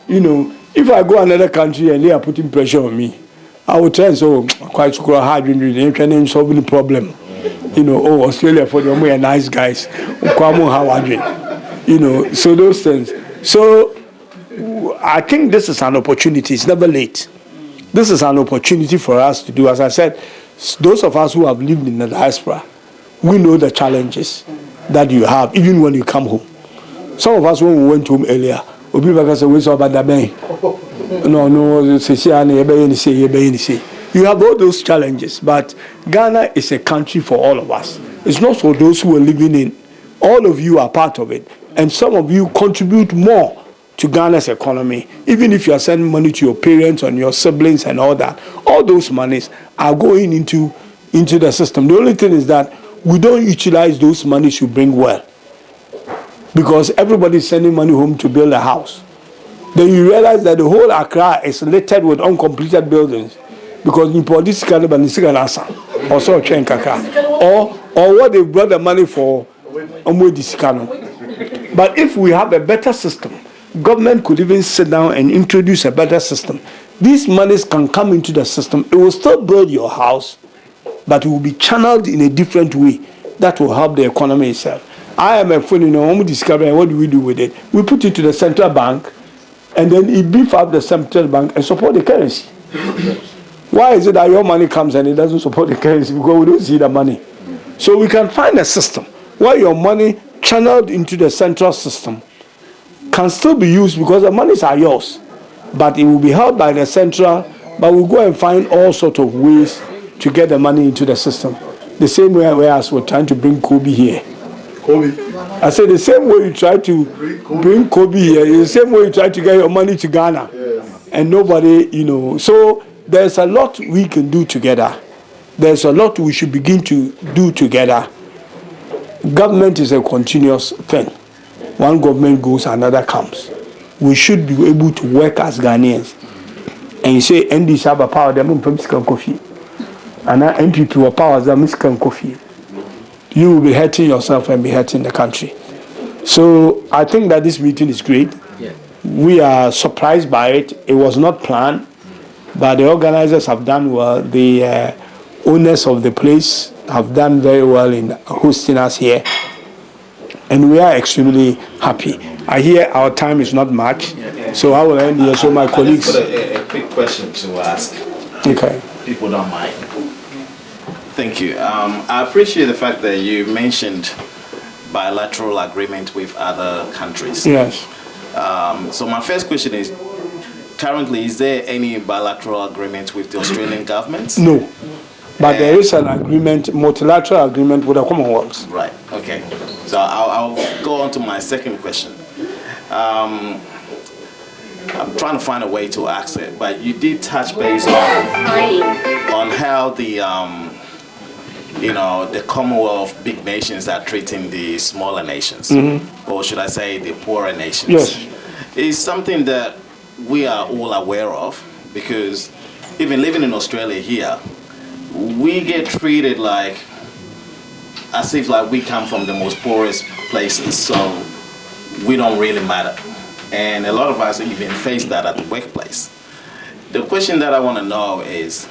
if I go another country and they are putting pressure on me, I will try and say, quite hard when you can solve the problem. Australia for them, we are nice guys. So those things. So I think this is an opportunity. It's never late. This is an opportunity for us to do. As I said, those of us who have lived in the diaspora, we know the challenges that you have, even when you come home. Some of us, when we went home earlier, we saw about the You have all those challenges, but Ghana is a country for all of us. It's not for those who are living in. All of you are part of it, and some of you contribute more to Ghana's economy. Even if you are sending money to your parents and your siblings and all that, all those monies are going into the system. The only thing is that we don't utilize those monies to bring wealth, because everybody is sending money home to build a house. Then you realize that the whole Accra is littered with uncompleted buildings, because in this kind of also or what they brought the money for. But if we have a better system, government could even sit down and introduce a better system. These monies can come into the system. It will still build your house, but it will be channeled in a different way that will help the economy itself. I am a friend, when we discover what do we do with it? We put it to the central bank, and then it beef up the central bank and support the currency. Why is it that your money comes and it doesn't support the currency? Because we don't see the money. So we can find a system where your money channeled into the central system can still be used, because the monies are yours, but it will be held by the central, but we'll go and find all sorts of ways to get the money into the system. The same way as we're trying to bring Kobe here. Kobe? I said the same way you try to bring Kobe here, is the same way you try to get your money to Ghana. Yes. And nobody, so there's a lot we can do together. There's a lot we should begin to do together. Government is a continuous thing. One government goes, another comes. We should be able to work as Ghanaians. And you say, NDC have a power, they're from coffee. And NPP will power, they're coffee. You will be hurting yourself and be hurting the country. So I think that this meeting is great. Yeah. We are surprised by it. It was not planned, but the organizers have done well. The owners of the place have done very well in hosting us here, and we are extremely happy. I hear our time is not much, so I will end here. So my colleagues. I've got a quick question to ask. Okay. People don't mind. Thank you. I appreciate the fact that you mentioned bilateral agreement with other countries. Yes. So my first question is, currently, is there any bilateral agreement with the Australian government? No. But there is an agreement, multilateral agreement with the Commonwealth. Right, okay. So I'll go on to my second question. I'm trying to find a way to ask it, but you did touch base on how the Commonwealth big nations are treating the smaller nations, or should I say the poorer nations. Yes. It's something that we are all aware of, because even living in Australia here, we get treated as if we come from the most poorest places, so we don't really matter. And a lot of us even face that at the workplace. The question that I want to know is,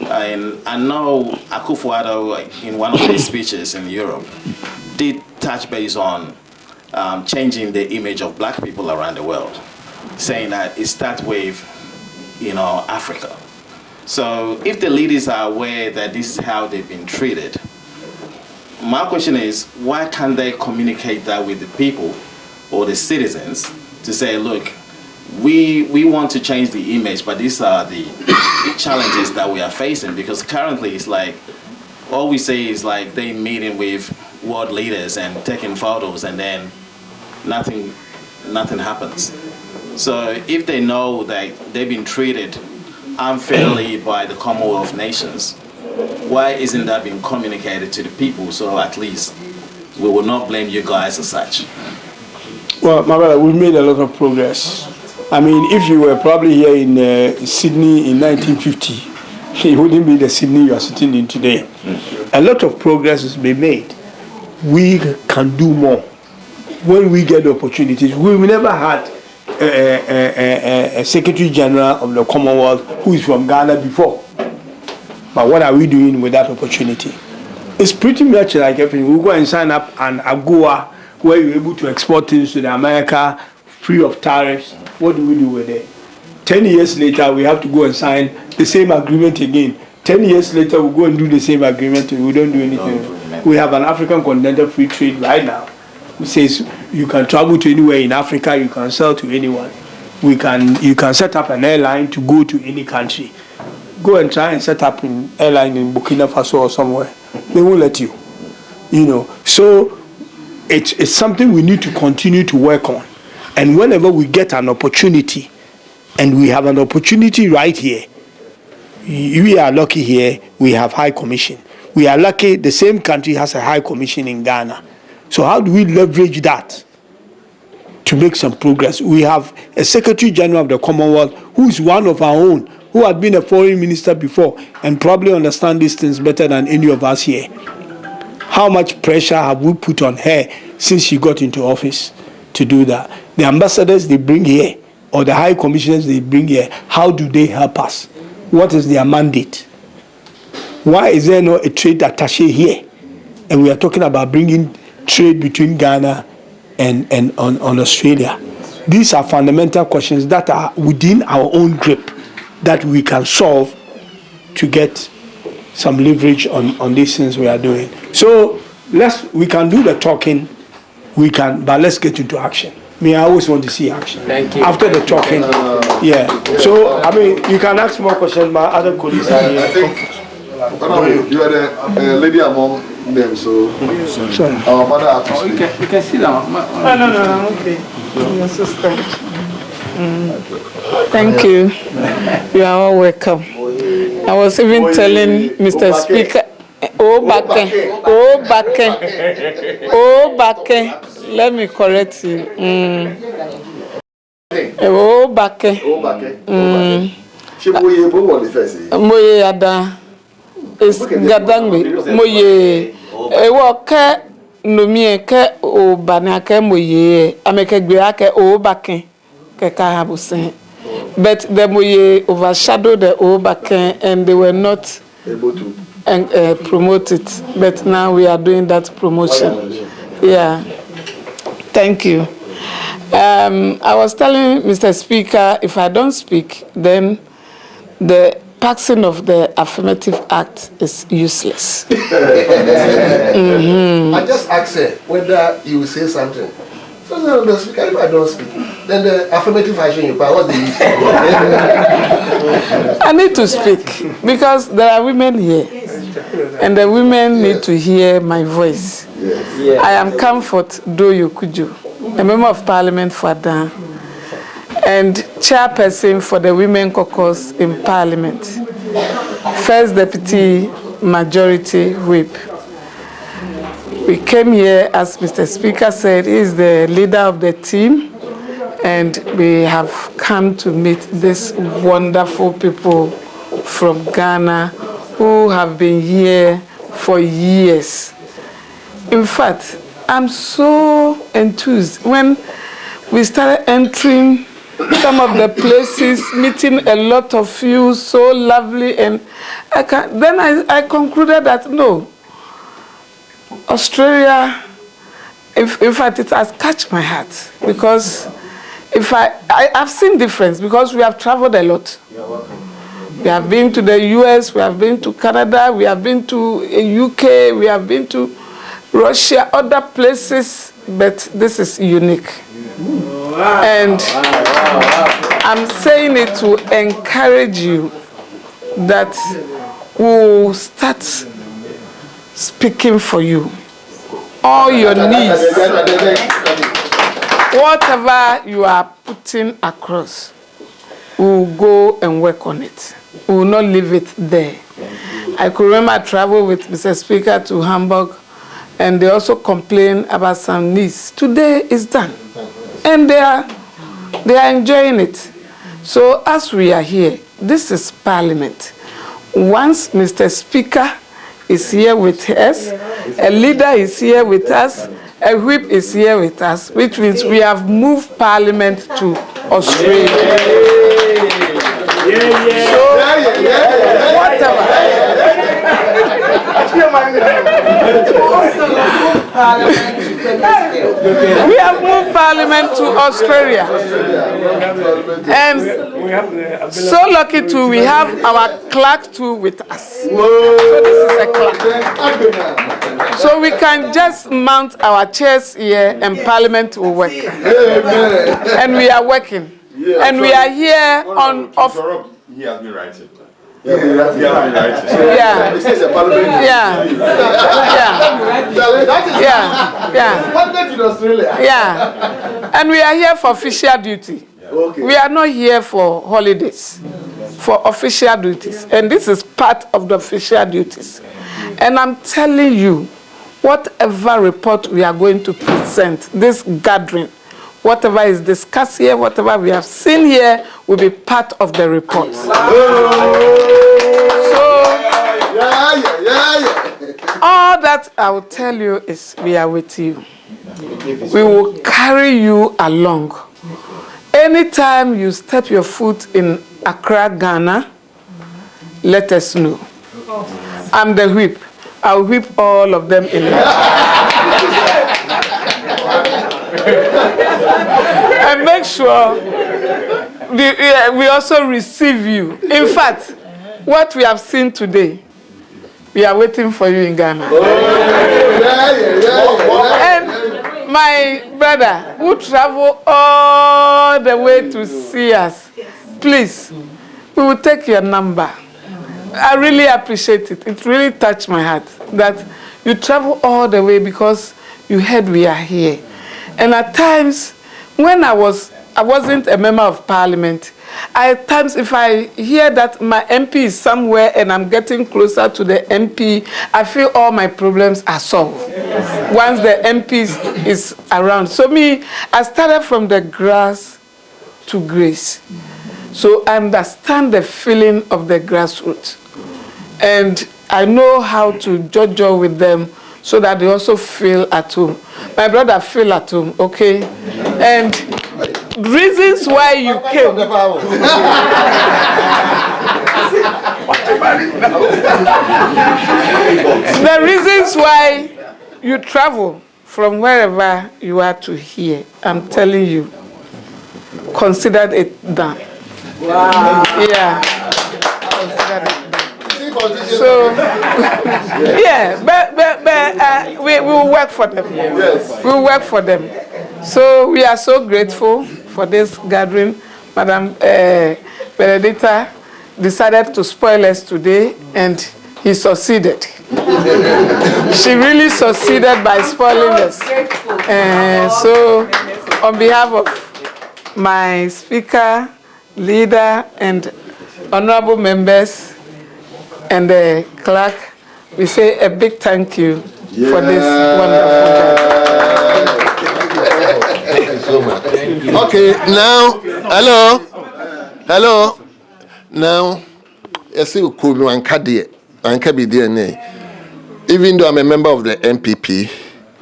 I know Akufo-Addo in one of his speeches in Europe did touch base on changing the image of black people around the world, saying that it starts with, Africa. So if the leaders are aware that this is how they've been treated, my question is, why can't they communicate that with the people or the citizens to say, look, we want to change the image, but these are the challenges that we are facing? Because currently it's all we say is they meeting with world leaders and taking photos, and then nothing happens. So if they know that they've been treated unfairly by the Commonwealth nations, why isn't that being communicated to the people, so at least we will not blame you guys as such? Well, my brother, we've made a lot of progress. I mean, if you were probably here in Sydney in 1950, it wouldn't be the Sydney you are sitting in today. A lot of progress has been made. We can do more when we get the opportunities. We never had a Secretary General of the Commonwealth who is from Ghana before. But what are we doing with that opportunity? It's pretty much like everything. We go and sign up an AGOA where you're able to export things to the America free of tariffs. What do we do with it? 10 years later, we have to go and sign the same agreement again. 10 years later, we go and do the same agreement. We don't do anything. We have an African Continental Free Trade right now. It says you can travel to anywhere in Africa, you can sell to anyone. You can set up an airline to go to any country. go and try and set up an airline in Burkina Faso or somewhere. They won't let you. So it's something we need to continue to work on. And whenever we get an opportunity, and we have an opportunity right here, we are lucky here, we have High Commission. We are lucky the same country has a High Commission in Ghana. So how do we leverage that to make some progress? We have a Secretary General of the Commonwealth who is one of our own, who had been a foreign minister before and probably understand these things better than any of us here. How much pressure have we put on her since she got into office to do that? The ambassadors they bring here, or the high commissioners they bring here, how do they help us? What is their mandate? Why is there not a trade attaché here? And we are talking about bringing trade between Ghana and on Australia. These are fundamental questions that are within our own grip that we can solve to get some leverage on these things we are doing. So we can do the talking, but let's get into action. I always want to see action. Thank you. After the talking, yeah. So, you can ask more questions, my other colleagues are here. I think, you are the lady among them, so sorry. Our mother has to speak. You can sit down. No, I'm okay. Your assistant. Thank you. You are all welcome. I was even telling Mr. Speaker, Bake. Let me correct you. Bake. Moye ada. Is gadangwe. Moye. Ewoke nomie ke o banake moye. Ameke gbeake Bake. Kekahabusen. But the moye overshadowed the Bake and they were not able to promote it. But now we are doing that promotion. Yeah. Thank you. I was telling Mr. Speaker, if I don't speak, then the passing of the Affirmative Act is useless. I just asked her whether you will say something. So, no, Mr. Speaker, if I don't speak, then the affirmative action you what's the issue? I need to speak because there are women here, and the women need to hear my voice. Yes. I am Comfort Doyo Kuju, a member of Parliament for Adan, and chairperson for the Women Caucus in Parliament, First Deputy Majority Whip. We came here, as Mr. Speaker said, he is the leader of the team, and we have come to meet these wonderful people from Ghana who have been here for years. In fact, I'm so enthused when we started entering some of the places, meeting a lot of you, so lovely, and I concluded that no, Australia, in fact, it has catched my heart because I've seen difference because we have traveled a lot. We have been to the US, we have been to Canada, we have been to UK, we have been to Russia, other places, but this is unique. And I'm saying it to encourage you that we'll start speaking for you. All your needs, whatever you are putting across, we'll go and work on it. We will not leave it there. I could remember I traveled with Mr. Speaker to Hamburg, and they also complained about some needs. Today is done, and they are enjoying it. So as we are here, this is Parliament. Once Mr. Speaker is here with us, a leader is here with us, a whip is here with us, which means we have moved Parliament to Australia. So, whatever. We have moved Parliament to Australia. And so lucky too, we have our clerk too with us. So this is a clerk. So we can just mount our chairs here and Parliament will work. And we are working. And we are here on... He has been writing. Yeah. Parliament in Australia. Yeah. And we are here for official duty. Okay. We are not here for holidays, for official duties. And this is part of the official duties. And I'm telling you, whatever report we are going to present, this gathering, whatever is discussed here, whatever we have seen here, will be part of the report. So, all that I will tell you is we are with you. We will carry you along. Anytime you step your foot in Accra, Ghana, let us know. I'm the whip. I'll whip all of them in and make sure we also receive you. In fact, what we have seen today, we are waiting for you in Ghana. And my brother, who traveled all the way to see us, please, we will take your number. I really appreciate it. It really touched my heart that you travel all the way because you heard we are here. And at times, when I wasn't a member of parliament, at times if I hear that my MP is somewhere and I'm getting closer to the MP, I feel all my problems are solved once the MP is around. So me, I started from the grass to grace. So I understand the feeling of the grassroots. And I know how to judge with them so that they also feel at home. My brother feel at home, okay? And reasons why you came. The reasons why you travel from wherever you are to here, I'm telling you, consider it done. Wow. Yeah. Consider it done. So, yeah, but we will work for them. Yes. We will work for them. So we are so grateful for this gathering. Madam Benedicta decided to spoil us today, and he succeeded. She really succeeded by spoiling us. So, on behalf of my speaker, leader, and honorable members, and the clerk, we say a big thank you for this wonderful gathering. Thank you so much. Okay, now, hello. Now, even though I'm a member of the MPP,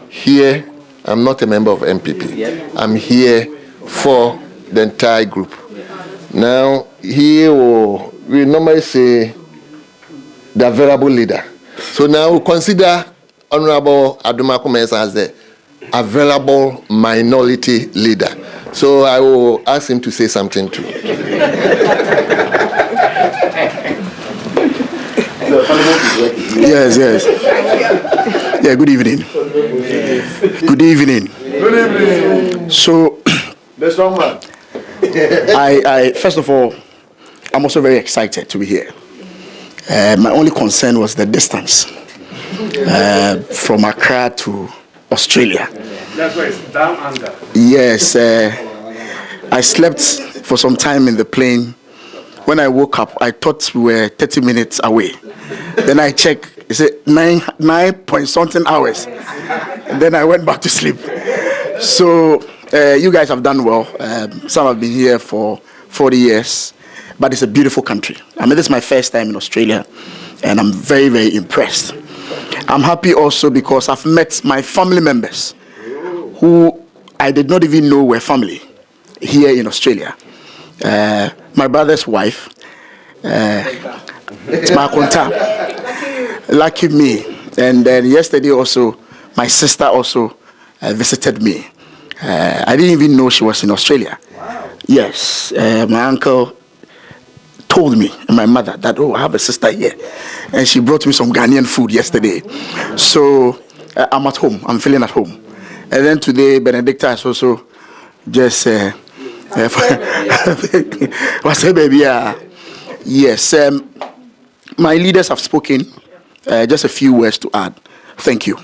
here I'm not a member of MPP. I'm here for the entire group. Now, here we normally say the available leader. So now we consider Honorable Adumaku Mensah as the available minority leader. So I will ask him to say something too. Yes. Yeah, good evening. Good evening. Good evening. So, the strong man. I first of all, I'm also very excited to be here. My only concern was the distance from Accra to Australia. That's why it's down under. Yes, I slept for some time in the plane. When I woke up, I thought we were 30 minutes away. Then I checked, it said 9.something hours. And then I went back to sleep. So you guys have done well. Some have been here for 40 years. But it's a beautiful country. I mean, this is my first time in Australia, and I'm very, very impressed. I'm happy also because I've met my family members who I did not even know were family here in Australia. My brother's wife, lucky me. And then yesterday also, my sister also visited me. I didn't even know she was in Australia. Yes, my uncle told me and my mother that, oh, I have a sister here, and she brought me some Ghanaian food yesterday. So I'm at home. I'm feeling at home. And then today, Benedicta has also just what's her baby? Yes. my leaders have spoken. Just a few words to add. Thank you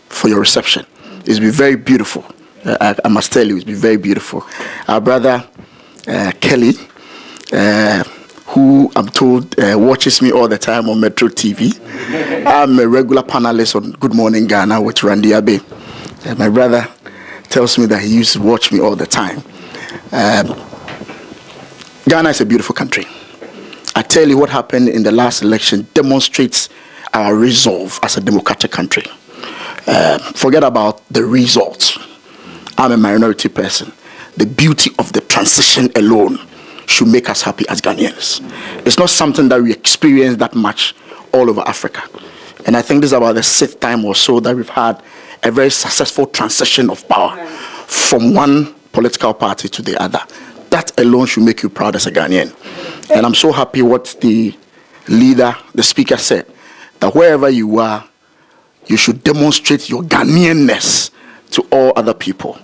for your reception. It's been very beautiful. I must tell you, it's been very beautiful. Our brother Kelly, who I'm told watches me all the time on Metro TV. I'm a regular panelist on Good Morning Ghana with Randy Abe. My brother tells me that he used to watch me all the time. Ghana is a beautiful country. I tell you, what happened in the last election demonstrates our resolve as a democratic country. Forget about the results. I'm a minority person. The beauty of the transition alone should make us happy as Ghanaians. It's not something that we experience that much all over Africa. And I think this is about the 6th time or so that we've had a very successful transition of power from one political party to the other. That alone should make you proud as a Ghanaian. And I'm so happy what the leader, the speaker said, that wherever you are, you should demonstrate your Ghanaianness to all other people.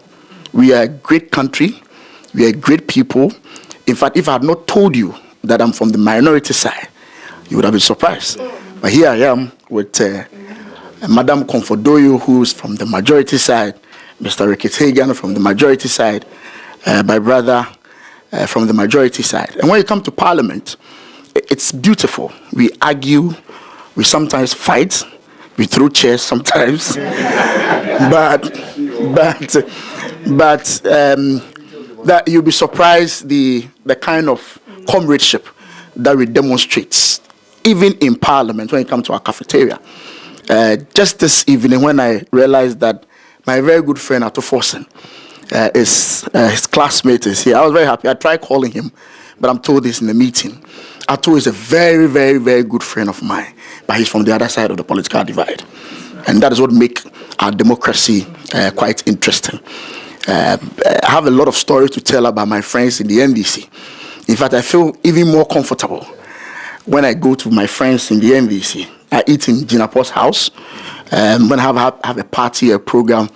We are a great country. We are great people. In fact, if I had not told you that I'm from the minority side, you would have been surprised. But here I am with Madam Comfordoyo, who's from the majority side, Mr. Rickett Hagan from the majority side, my brother from the majority side. And when you come to Parliament, it's beautiful. We argue, we sometimes fight, we throw chairs sometimes, but that you'll be surprised the kind of comradeship that we demonstrate, even in Parliament when it comes to our cafeteria. Just this evening, when I realized that my very good friend Ato Forsen, his classmate is here, I was very happy. I tried calling him, but I'm told he's in the meeting. Ato is a very, very, very good friend of mine, but he's from the other side of the political divide. And that is what makes our democracy quite interesting. I have a lot of stories to tell about my friends in the NDC. In fact, I feel even more comfortable when I go to my friends in the NDC. I eat in Ginapo's house. When I have a party, a program,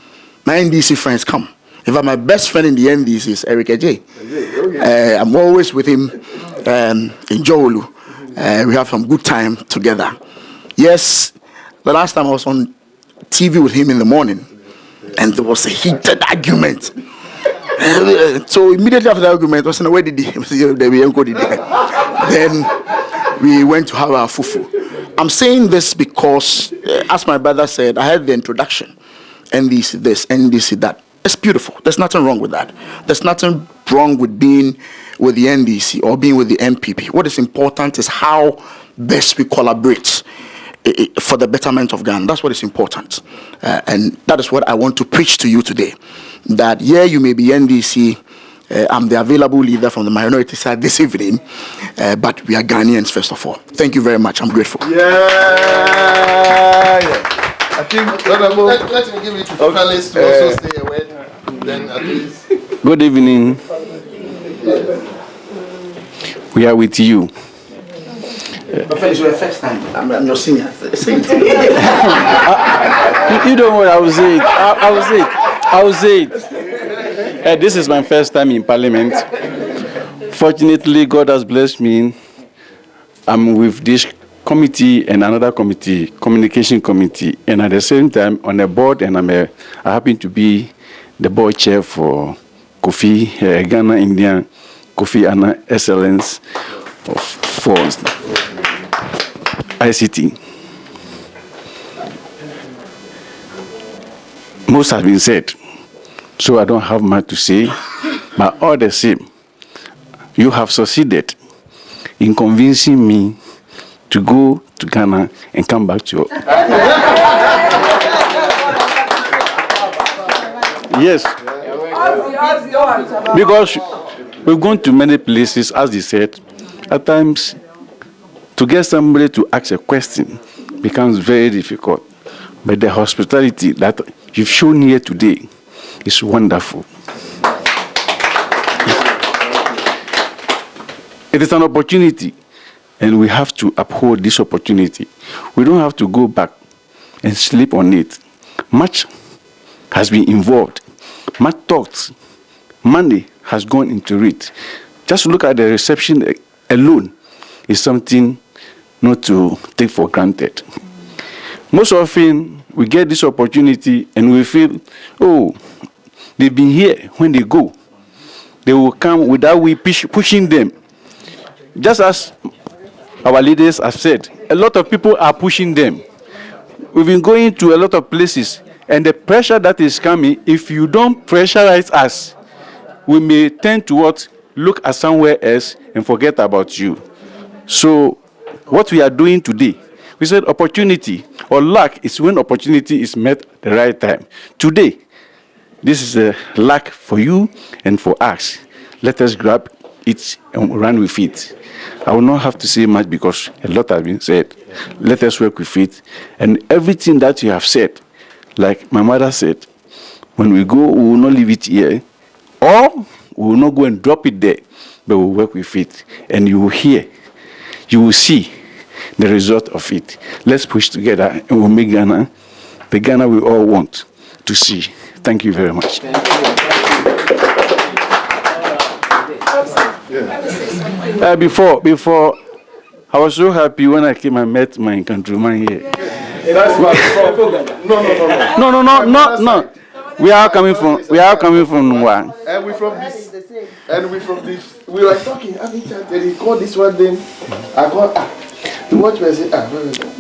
my NDC friends come. In fact, my best friend in the NDC is Eric J. I'm always with him in Jowolu. We have some good time together. Yes, the last time I was on TV with him in the morning, and there was a heated argument. So immediately after the argument, I was in, where did he? Then we went to have our fufu. I'm saying this because, as my brother said, I had the introduction. NDC this, NDC that. It's beautiful. There's nothing wrong with that. There's nothing wrong with being with the NDC or being with the MPP. What is important is how best we collaborate for the betterment of Ghana. That's what is important. And that is what I want to preach to you today. That, yeah, you may be NDC. I'm the available leader from the minority side this evening. But we are Ghanaians, first of all. Thank you very much. I'm grateful. Yeah. I think let me give it to panelists to also say a word. Then at least. Good evening. We are with you. But it's your first time. I'm your senior. You don't know what I will say. I will say it. This is my first time in Parliament. Fortunately, God has blessed me. I'm with this committee and another committee, communication committee, and at the same time on the board, and I happen to be the board chair for Kofi Ghana Indian Kofi Annan Excellence for ICT. Most has been said, so I don't have much to say, but all the same, you have succeeded in convincing me to go to Ghana and come back to you. Yes. Because we've gone to many places, as they said, at times to get somebody to ask a question becomes very difficult. But the hospitality that you've shown here today is wonderful. It is an opportunity, and we have to uphold this opportunity. We don't have to go back and sleep on it. Much has been involved. Much thoughts, money has gone into it. Just look at the reception alone is something not to take for granted. Most often, we get this opportunity and we feel, oh, they've been here. When they go, they will come without we pushing them. Just as our leaders have said, a lot of people are pushing them. We've been going to a lot of places, and the pressure that is coming, if you don't pressurize us, we may tend to look at somewhere else and forget about you. So what we are doing today, we said opportunity or luck is when opportunity is met at the right time. Today, this is a luck for you and for us. Let us grab it and run with it. I will not have to say much because a lot has been said. Let us work with it. And everything that you have said, like my mother said, when we go, we will not leave it here, or we will not go and drop it there, but we will work with it. And you will hear, you will see the result of it. Let's push together and we'll make Ghana the Ghana we all want to see. Thank you very much. Before, I was so happy when I came and met my countryman here. No. We are coming from one. And we from this. We were talking. He called this one then. I called. The watchman said,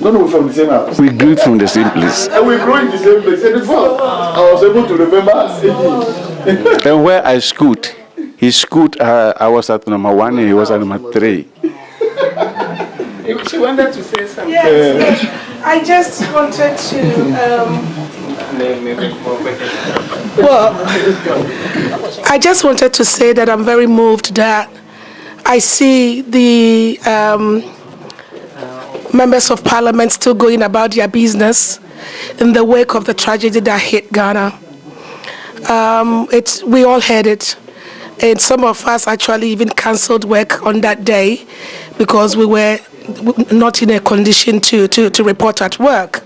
no, we're from the same house. We grew from the same place. And we grew in the same place. And before, I was able to remember. And where I schooled, he schooled, I was at number 1 and he was at number 3. She wanted to say something. Yes. I just wanted to, I just wanted to say that I'm very moved that I see the members of parliament still going about their business in the wake of the tragedy that hit Ghana. We all heard it, and some of us actually even cancelled work on that day because we were not in a condition to report at work.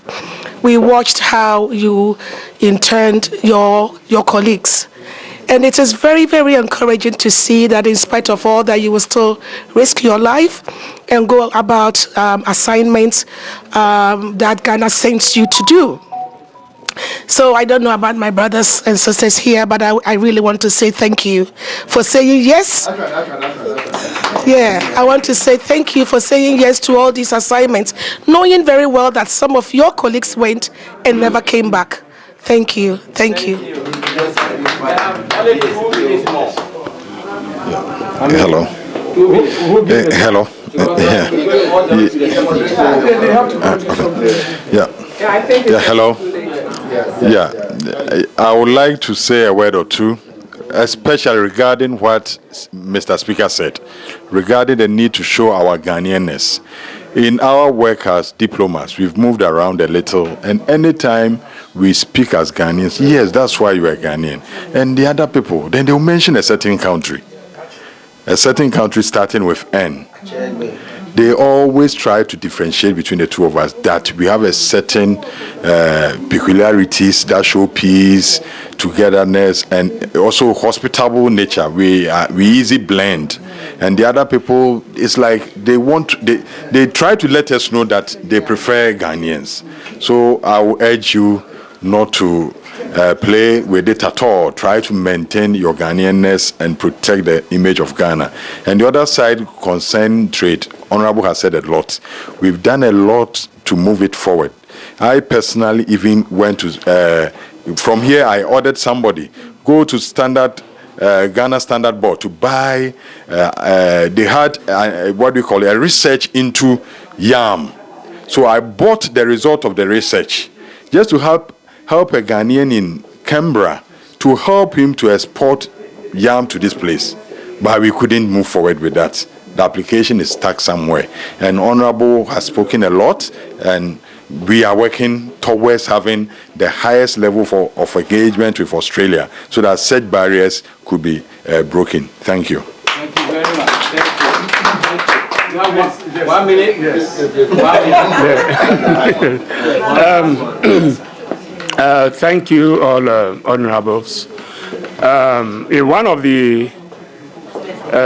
We watched how you interned your colleagues. And it is very, very encouraging to see that in spite of all that, you will still risk your life and go about assignments that Ghana sends you to do. So I don't know about my brothers and sisters here, but I really want to say thank you for saying yes. Yeah, I want to say thank you for saying yes to all these assignments, knowing very well that some of your colleagues went and never came back. Thank you. Thank you. Hello. Hello. Hello. Yeah, I would like to say a word or two, especially regarding what Mr. Speaker said, regarding the need to show our Ghanaianness. In our work as diplomats, we've moved around a little, and anytime we speak as Ghanaians, yes, that's why you are Ghanaian. And the other people, then they'll mention a certain country starting with N. They always try to differentiate between the two of us, that we have a certain peculiarities that show peace, togetherness, and also hospitable nature. We easy blend. And the other people, it's like they try to let us know that they prefer Ghanaians. So I will urge you not to play with it at all. Try to maintain your Ghanaianness and protect the image of Ghana. And the other side, concern trade. Honorable has said a lot. We've done a lot to move it forward. I personally even went to, from here I ordered somebody, go to Ghana Standard Board to buy, they had what we call a research into yam. So I bought the result of the research just to help a Ghanaian in Canberra, to help him to export yam to this place. But we couldn't move forward with that. The application is stuck somewhere. And Honorable has spoken a lot, and we are working towards having the highest level of engagement with Australia so that such barriers could be broken. Thank you. Thank you very much. Thank you. You have 1 minute? Yes. Thank you, all honorables. In one of the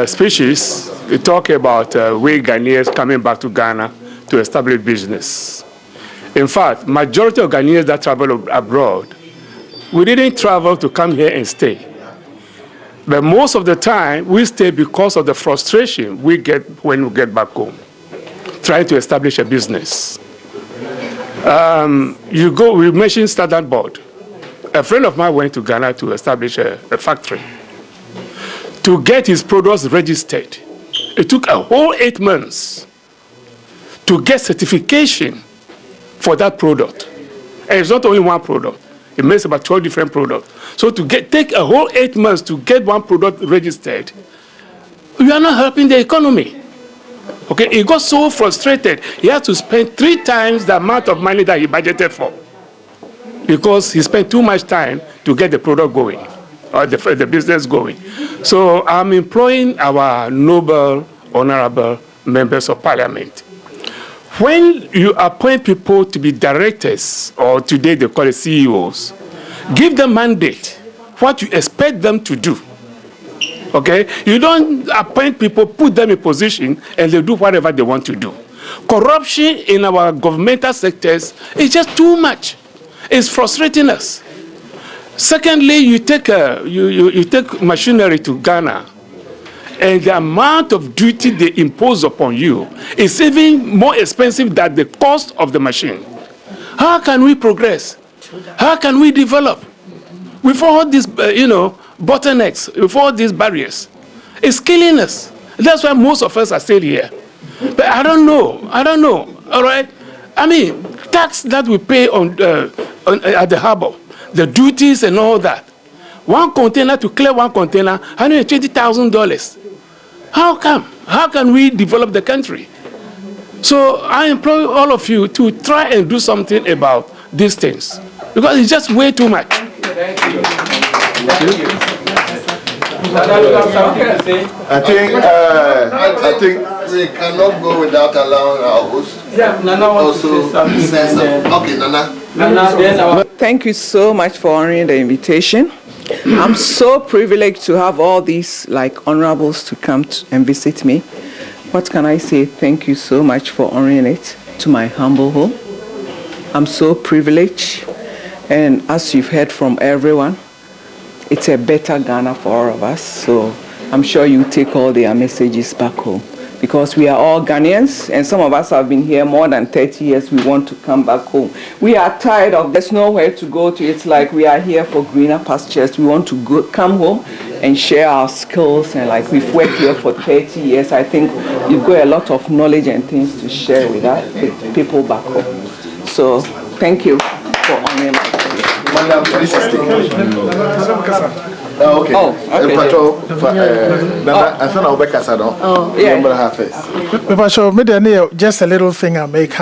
speeches, we talk about we Ghanaians coming back to Ghana to to establish business. In fact, majority of Ghanaians that travel abroad, we didn't travel to come here and stay. But most of the time, we stay because of the frustration we get when we get back home, trying to establish a business. We mentioned Standard Board. A friend of mine went to Ghana to establish a factory. To get his products registered, it took a whole 8 months to get certification for that product. And it's not only one product. It makes about 12 different products. So to take a whole 8 months to get one product registered, you are not helping the economy. Okay, he got so frustrated, he had to spend 3 times the amount of money that he budgeted for, because he spent too much time to get the product going, or the business going. So I'm employing our noble, honorable members of parliament. When you appoint people to be directors, or today they call it CEOs, give them mandate, what you expect them to do. Okay? You don't appoint people, put them in position, and they do whatever they want to do. Corruption in our governmental sectors is just too much. It's frustrating us. Secondly, you take machinery to Ghana, and the amount of duty they impose upon you is even more expensive than the cost of the machine. How can we progress? How can we develop? With all these, bottlenecks, with all these barriers, it's killing us. That's why most of us are still here. But I don't know, all right? I mean, tax that we pay at the harbor, the duties and all that. One container, to clear one container, $120,000. How come? How can we develop the country? So I implore all of you to try and do something about these things, because it's just way too much. I think we cannot go without allowing our host. Nana wants to say something. Okay, Nana. Thank you so much for honoring the invitation. I'm so privileged to have all these honorables to come and visit me. What can I say? Thank you so much for honoring it to my humble home. I'm so privileged, and as you've heard from everyone, it's a better Ghana for all of us. So I'm sure you take all their messages back home, because we are all Ghanaians, and some of us have been here more than 30 years. We want to come back home. We are tired of there's nowhere to go to. It's like we are here for greener pastures. We want to come home and share our skills, and we've worked here for 30 years. I think you've got a lot of knowledge and things to share with us, with people back home. So thank you for honoring my Madam, please stay. Okay. Just a little thing I make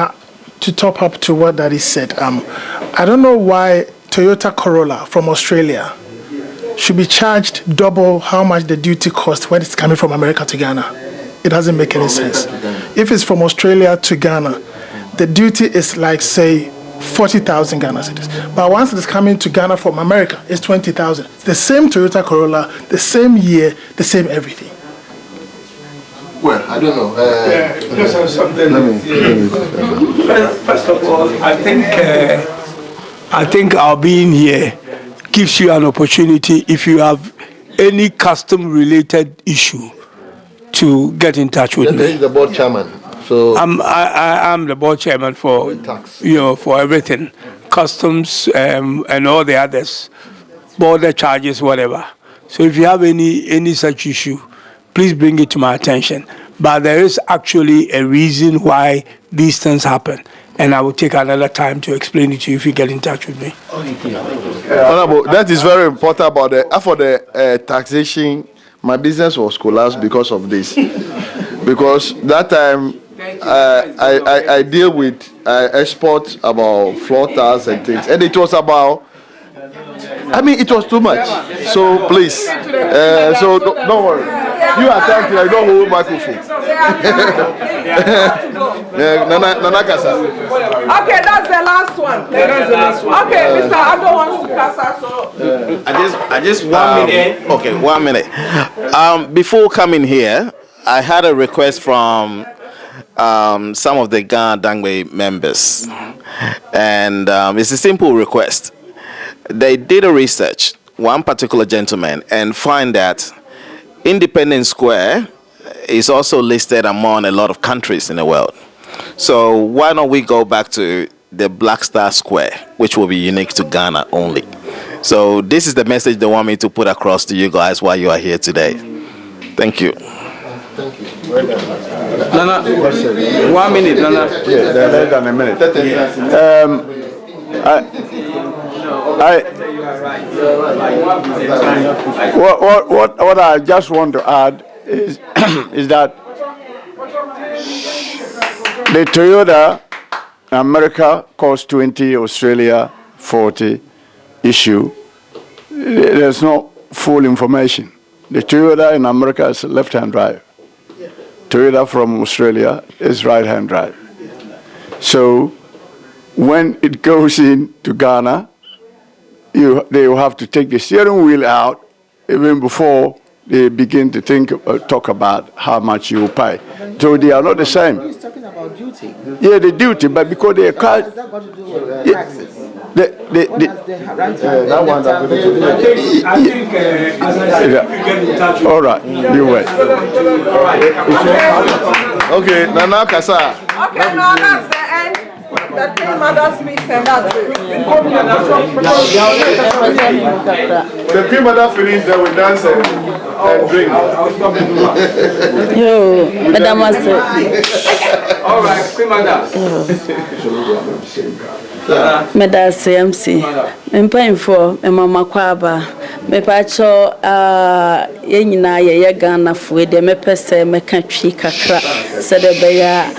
to top up to what Daddy said. I don't know why Toyota Corolla from Australia should be charged double how much the duty costs when it's coming from America to Ghana. It doesn't make any sense. If it's from Australia to Ghana, the duty is say 40,000 Ghana cedis. But once it's coming to Ghana from America, it's 20,000. It's the same Toyota Corolla, the same year, the same everything. Well, I don't know. Just something. First of all, I think our being here gives you an opportunity, if you have any custom-related issue, to get in touch with me. He's the board chairman. So I'm the board chairman for for everything, customs and all the others, border charges, whatever. So if you have any such issue, please bring it to my attention. But there is actually a reason why these things happen, and I will take another time to explain it to you if you get in touch with me. Honorable, that is very important about the taxation. My business was collapsed because of this. Because that time I deal with export about floor tiles and things, and it was about. It was too much. So please, so don't worry. You are talking. I don't hold microphone. Nana Kasa. Okay, that's the last one. Okay, Mr. Ado wants to Kasa. So. I just 1 minute. Okay, 1 minute. Before coming here, I had a request from some of the Ghana Dangme members, and it's a simple request. They did a research, one particular gentleman, and find that Independence Square is also listed among a lot of countries in the world. So why don't we go back to the Black Star Square, which will be unique to Ghana only. So this is the message they want me to put across to you guys while you are here today. Thank you. Thank you. Nana, 1 minute, Nana. Yeah, less than a minute. What I just want to add is is that the Toyota America costs 20, Australia 40 issue. There's no full information. The Toyota in America is left-hand drive. Toyota from Australia is right-hand drive. So when it goes into Ghana, they will have to take the steering wheel out even before they begin to talk about how much you pay. So they are not the same. He's talking about duty. Yeah, the duty, but because they are What has that got to do with taxes? that one that I think as I said, we get in touch with all right, you wait. Okay, Nana Kasa. Okay, no, that's the end. The three mothers speaks and that's it. The three mothers finish, then we dance and drink. Yo, Madam Master. All right, three mothers. Meda CMC. Mpainfo mama kwaba. Mepacho ye nyina ye Ghana fo de mepese meka twi kakra se de beya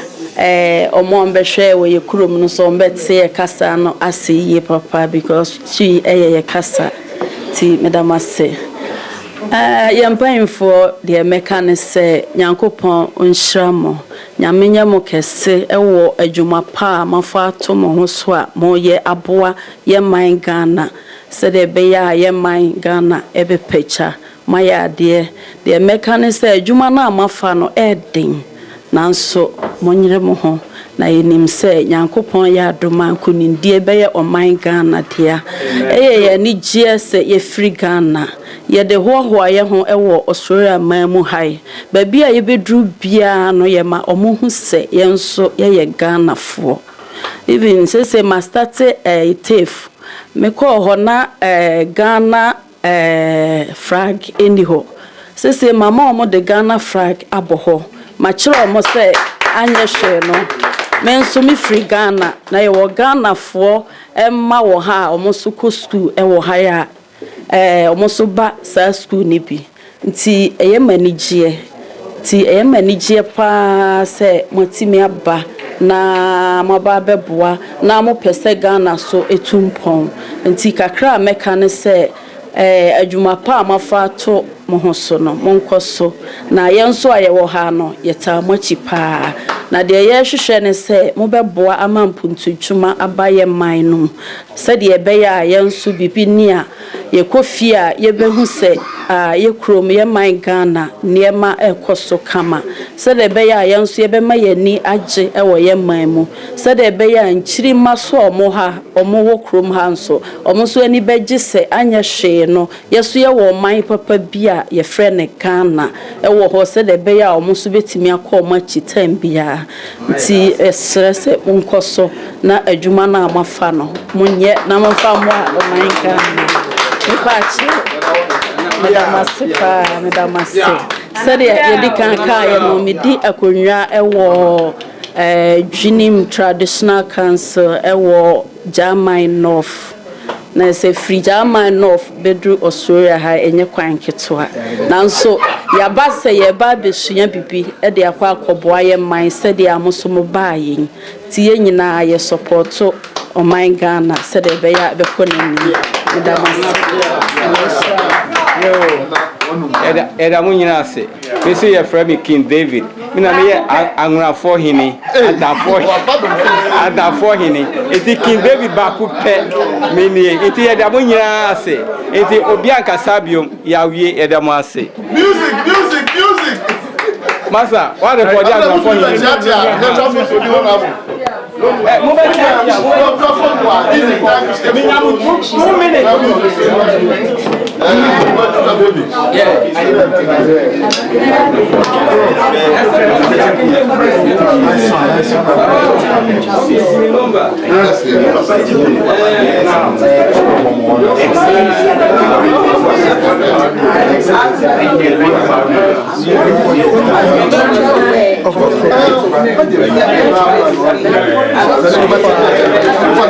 omo mbehwe we kurom no so mbetse ye kasa no ase ye papa because twi ye kasa ti medamase ye mpainfo de meka ne se nyankopon onhyiramo nyamenya mo kese ewo adwuma pa mafa to mo ho so a mo ye aboa ye man Ghana se de beya ye man Ghana ebe pecha maya de meka ne se adwuma na mafa no eden nanso monyere mo ho na yenim se nyankopon ya adoma kunindie beye oman Ghana dia ye ni GS ye free Ghana ye de hoho ye ho ewo Australia mamu hai ba bia ye bedru bia no ye ma omo hu se ye nso ye Ghana fo even say master TAFE me ko ho na Ghana flag eniho say mama omo de Ghana flag aboho machiro mo say anye hwe no menso mi free Ghana na ye wo Ghana fo emma wo ha omo so ko school e wo ha ya omo so ba sa school ni bi nti eye manije pa se motimi aba na maba beboa na mo pese Ghana so etumpon nti kakra meka ne se adwuma pa mafa to mo ho so no monkoso na yenso aye wo ha no yeta mochi pa na de ye hwehwe ne se mo beboa amampuntu dwuma abaye man no se de be ya yenso bibini a ye kofi a ye behu se ye krom ye man Ghana niema ekoso kama se de be ya yenso ye be ma yani age ewo ye man mu se de be ya nchiri maso omo ha omo wo krom ha nso omo so ani beje se anya hwe no yeso ye wo man papa bia ye frene Ghana ewo ho se de be ya omo so betimi akọ chitam bia nti stress unkoso na adwuma na amafa no munye na mafa mo a man Ghana ipachi medamase sede ye di kan ka ye no medi akonwa ewo Dream Traditional Council ewo German North na se free German North bedru Australia ha enye kwan ketwa nanso ya ba se ye ba besua bibi e de akwa akoboa ye man se de amoso mo ba yin ti ye nyina ye support o man Ghana se de be ya be konani Eda munyina se me say your friend King David me na me anwura for hini ada for hini eti King David ba ku pe me ni eti eda munyina se eti obi anka sabiom ya wie eda mu ase Music Master, what the body has for you?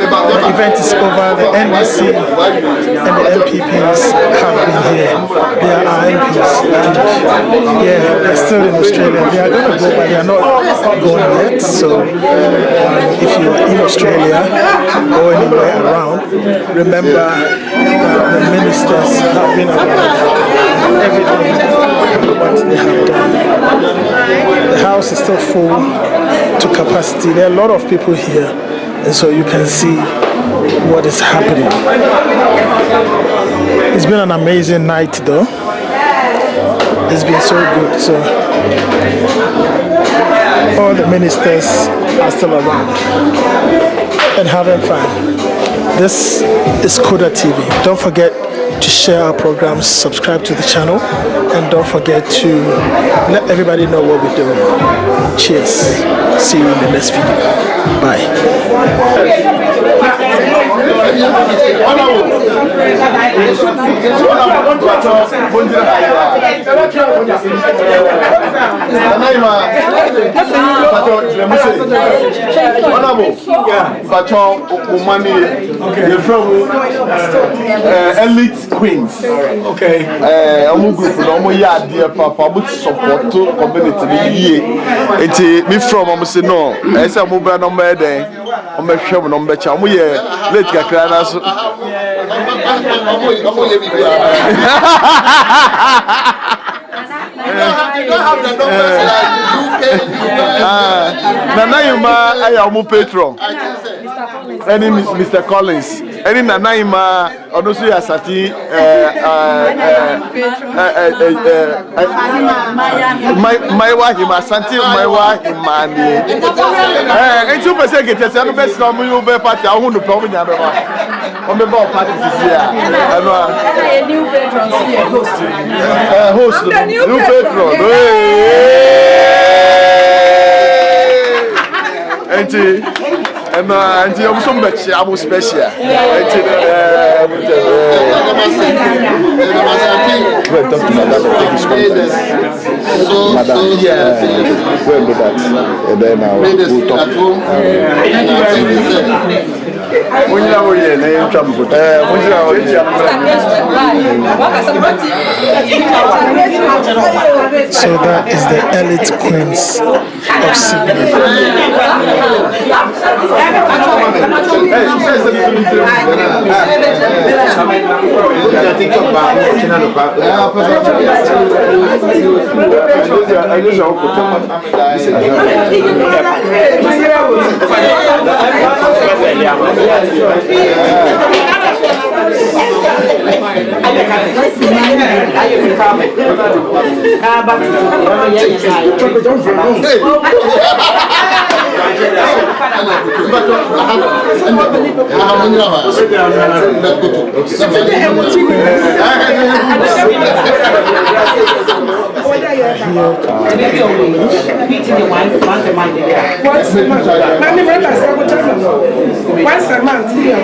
The event is over. The NDC and the MPPs have been here. They are our MPs. And yeah, they're still in Australia. They are going to go, but they are not going yet. So if you're in Australia or anywhere around, remember the ministers have been around. Everything what they have done. The house is still full to capacity. There are a lot of people here, and so you can see what is happening. It's been an amazing night though. It's been so good. So all the ministers are still around and having fun. This is Koda TV. Don't forget to share our programs, subscribe to the channel, and don't forget to let everybody know what we're doing. Cheers. See you in the next video. Bye. Elite Queens. Okay. Group papa support community. Me from say no. Esa mobile number there. Share number cha. Late kakra na so. Nana Yuma ayo patron. Any Mr. Collins. Any Nana Yuma onosu ya sati my wahima santi my wahimani. Enti o pese get ese no best no you be party ahun no pe o nya be ba. O me ba party this year. Ano new patron host. Host new patron. And you so much I'm special. Madam, we'll do that. And then we'll talk. So that is the elite queens of Sydney. Once a month here.